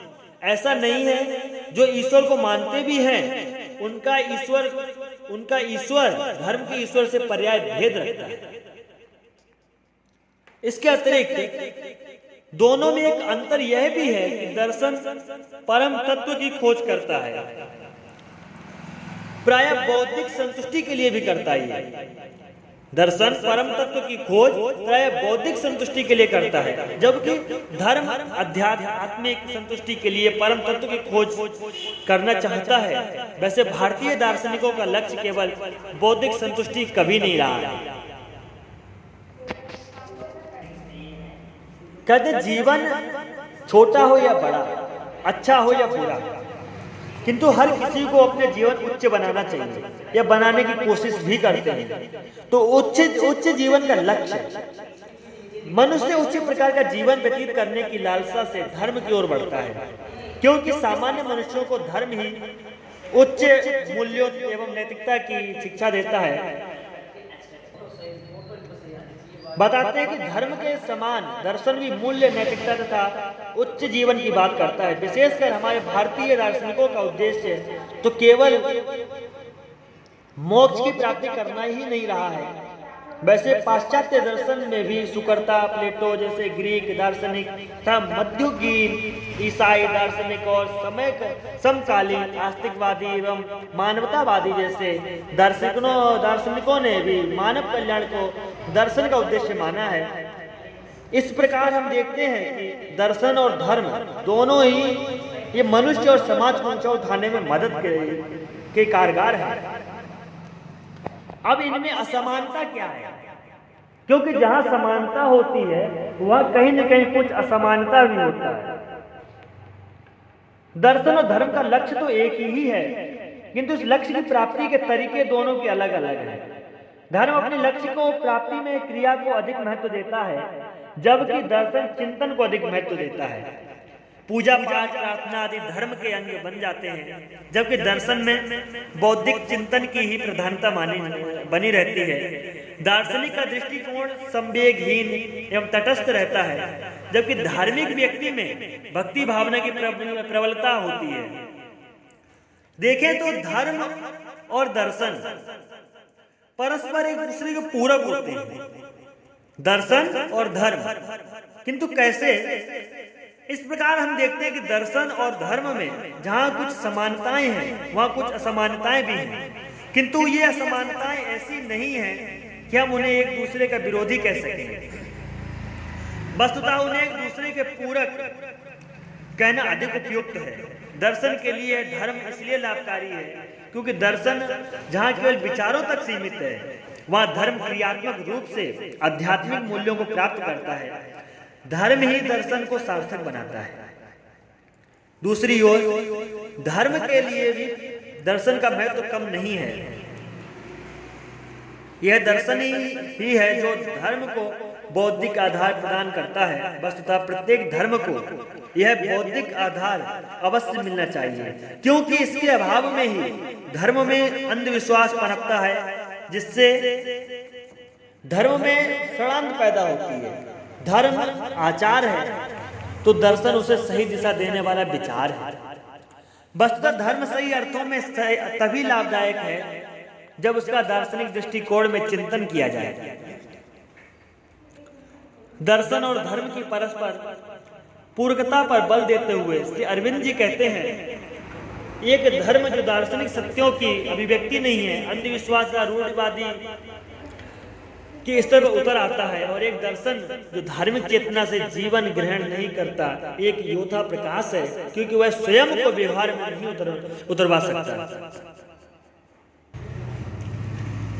Speaker 1: ऐसा नहीं है, जो ईश्वर को मानते भी हैं उनका ईश्वर धर्म के ईश्वर से पर्याय भेद रखता है। इसके अतिरिक्त दोनों में एक अंतर यह भी है कि दर्शन परम तत्व की खोज करता है, प्रायः बौद्धिक संतुष्टि के लिए भी करता है। दर्शन परम तत्व की खोज प्रायः बौद्धिक संतुष्टि के लिए करता है, जबकि धर्म आध्यात्मिक संतुष्टि के लिए परम तत्व की खोज करना चाहता है। वैसे भारतीय दार्शनिकों का लक्ष्य केवल बौद्धिक संतुष्टि कभी नहीं रहा है। कहते जीवन छोटा हो या बड़ा, अच्छा हो या बुरा, किंतु हर किसी को अपने जीवन उच्च बनाना चाहिए या बनाने की कोशिश भी करते हैं। तो उच्च जीवन का लक्ष्य, मनुष्य उच्च प्रकार का जीवन व्यतीत करने की लालसा से धर्म की ओर बढ़ता है, क्योंकि सामान्य मनुष्यों को धर्म ही उच्च मूल्यों एवं नैतिकता की शिक्षा देता है। बताते हैं कि धर्म के समान दर्शन भी मूल्य, नैतिकता तथा उच्च जीवन की बात करता है। विशेषकर हमारे भारतीय दार्शनिकों का उद्देश्य तो केवल मोक्ष की प्राप्ति करना ही नहीं रहा है। वैसे पाश्चात्य दर्शन में भी सुकर्ता, प्लेटो जैसे ग्रीक दार्शनिक तथा मध्ययुगीन ईसाई दार्शनिक और समकालीन आस्तिकवादी एवं मानवतावादी जैसे दार्शनिकों ने भी मानव कल्याण को दर्शन का उद्देश्य माना है। इस प्रकार हम देखते हैं कि दर्शन और धर्म दोनों ही ये मनुष्य और समाज को ऊंचा उठाने में मदद के कारगर है। अब इनमें असमानता क्या है? क्योंकि जहां समानता होती है वह कहीं न कहीं कुछ असमानता भी होता है। दर्शन और धर्म का लक्ष्य तो एक ही है, किंतु इस लक्ष्य की प्राप्ति के तरीके दोनों के अलग अलग हैं। धर्म अपने लक्ष्य को प्राप्ति में क्रिया को अधिक महत्व देता है, जबकि दर्शन चिंतन को अधिक महत्व देता है। पूजा पाठ प्रार्थना आदि धर्म के अंग बन जाते हैं, जबकि दर्शन में बौद्धिक चिंतन की ही प्रधानता बनी रहती है। दार्शनिक का दृष्टिकोण संवेगहीन एवं तटस्थ रहता है, जबकि धार्मिक व्यक्ति में भक्ति भावना की प्रबलता होती है। देखें तो धर्म और दर्शन परस्पर एक दूसरे के पूरक होते हैं, दर्शन और धर्म। किंतु कैसे? इस प्रकार हम देखते हैं कि दर्शन और धर्म में जहां कुछ समानताएं हैं वहां कुछ असमानताएं भी हैं, किंतु ये असमानताएं ऐसी नहीं हैं कि हम उन्हें एक दूसरे का विरोधी कह सकें। वस्तुतः उन्हें एक दूसरे के पूरक कहना अधिक उपयुक्त है। दर्शन के लिए धर्म इसलिए लाभकारी है क्योंकि दर्शन जहां केवल विचारों तक सीमित है, वहां धर्म क्रियात्मक रूप से आध्यात्मिक मूल्यों को प्राप्त करता है। धर्म ही दर्शन को सार्थक बनाता है। दूसरी ओर धर्म के लिए भी दर्शन का महत्व कम नहीं है। यह दर्शन ही है जो धर्म को बौद्धिक आधार प्रदान करता है। वस्तुतः प्रत्येक धर्म को यह बौद्धिक आधार अवश्य मिलना चाहिए, क्योंकि इसके अभाव में ही धर्म में अंधविश्वास पनपता है, जिससे धर्म में षड्यंत्र पैदा होती है। धर्म आचार है तो दर्शन उसे सही दिशा देने वाला विचार है। वस्तुतः धर्म सही अर्थों में तभी लाभदायक है जब उसका दार्शनिक दृष्टिकोण में चिंतन किया जाए। दर्शन और धर्म की परस्पर पूरकता पर बल देते हुए श्री अरविंद जी कहते हैं, एक धर्म जो दार्शनिक सत्यों की अभिव्यक्ति नहीं है, अंधविश्वास या रूढ़िवादी के स्तर पर उतर आता है, और एक दर्शन जो धार्मिक चेतना से जीवन ग्रहण नहीं करता, एक योद्धा प्रकाश है, क्योंकि वह स्वयं को व्यवहार में नहीं उतरवा सकता।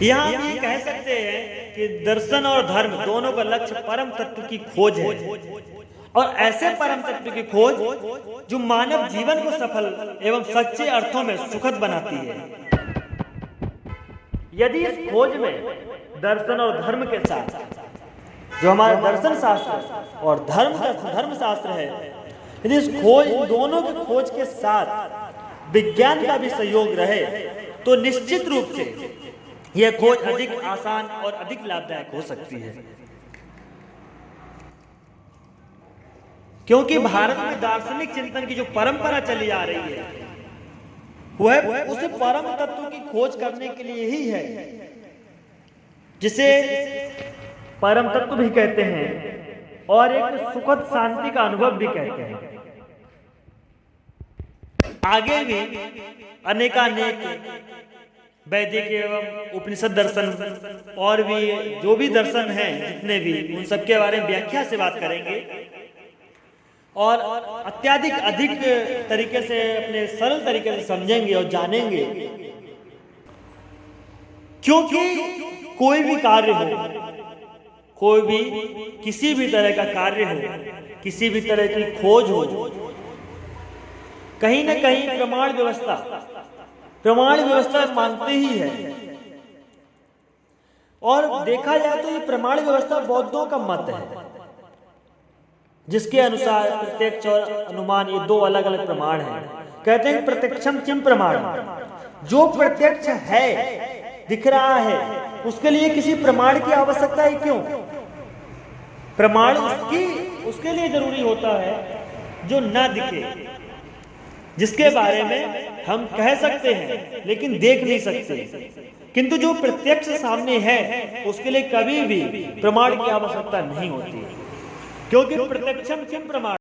Speaker 1: यहाँ हम ये कह सकते हैं कि दर्शन और धर्म दोनों का लक्ष्य परम तत्व की खोज है, और ऐसे परम तत्व की खोज जो मानव जीवन को सफल एवं सच्चे अर्थों में सुखद बनाती है। यदि इस खोज में दर्शन और धर्म के साथ जो हमारा दर्शन शास्त्र और धर्म शास्त्र है, यदि इस खोज दोनों की खोज के साथ विज्ञान का भी सहयोग रहे तो निश्चित रूप से यह खोज अधिक आसान और अधिक लाभदायक हो सकती है। क्योंकि भारत में दार्शनिक चिंतन की जो परंपरा चली आ रही है वह उस परम तत्व की खोज करने के लिए ही है, जिसे परम तत्व भी कहते हैं और एक सुखद शांति का अनुभव भी कहते हैं। आगे भी अनेकानेक वैदिक एवं उपनिषद दर्शन और भी जो भी दर्शन हैं जितने भी, उन सबके बारे में व्याख्या से बात करेंगे और अत्यधिक अधिक तरीके से अपने सरल तरीके से समझेंगे और जानेंगे। क्योंकि कोई भी कार्य हो, कोई भी किसी भी तरह का कार्य हो, किसी भी तरह की खोज हो, कहीं न कहीं प्रमाण व्यवस्था मानते ही है। और देखा जाए तो ये प्रमाण व्यवस्था बौद्धों का मत है, जिसके अनुसार प्रत्यक्ष और अनुमान ये दो अलग अलग प्रमाण हैं। कहते हैं प्रत्यक्षम किम प्रमाण, जो प्रत्यक्ष है दिख रहा है उसके लिए किसी प्रमाण की आवश्यकता है क्यों? प्रमाण उसके लिए जरूरी होता है जो न दिखे, जिसके बारे में हम कह सकते हैं लेकिन देख नहीं सकते, किंतु जो प्रत्यक्ष सामने है उसके लिए कभी भी प्रमाण की आवश्यकता नहीं होती, क्योंकि प्रत्यक्षम किम प्रमाण।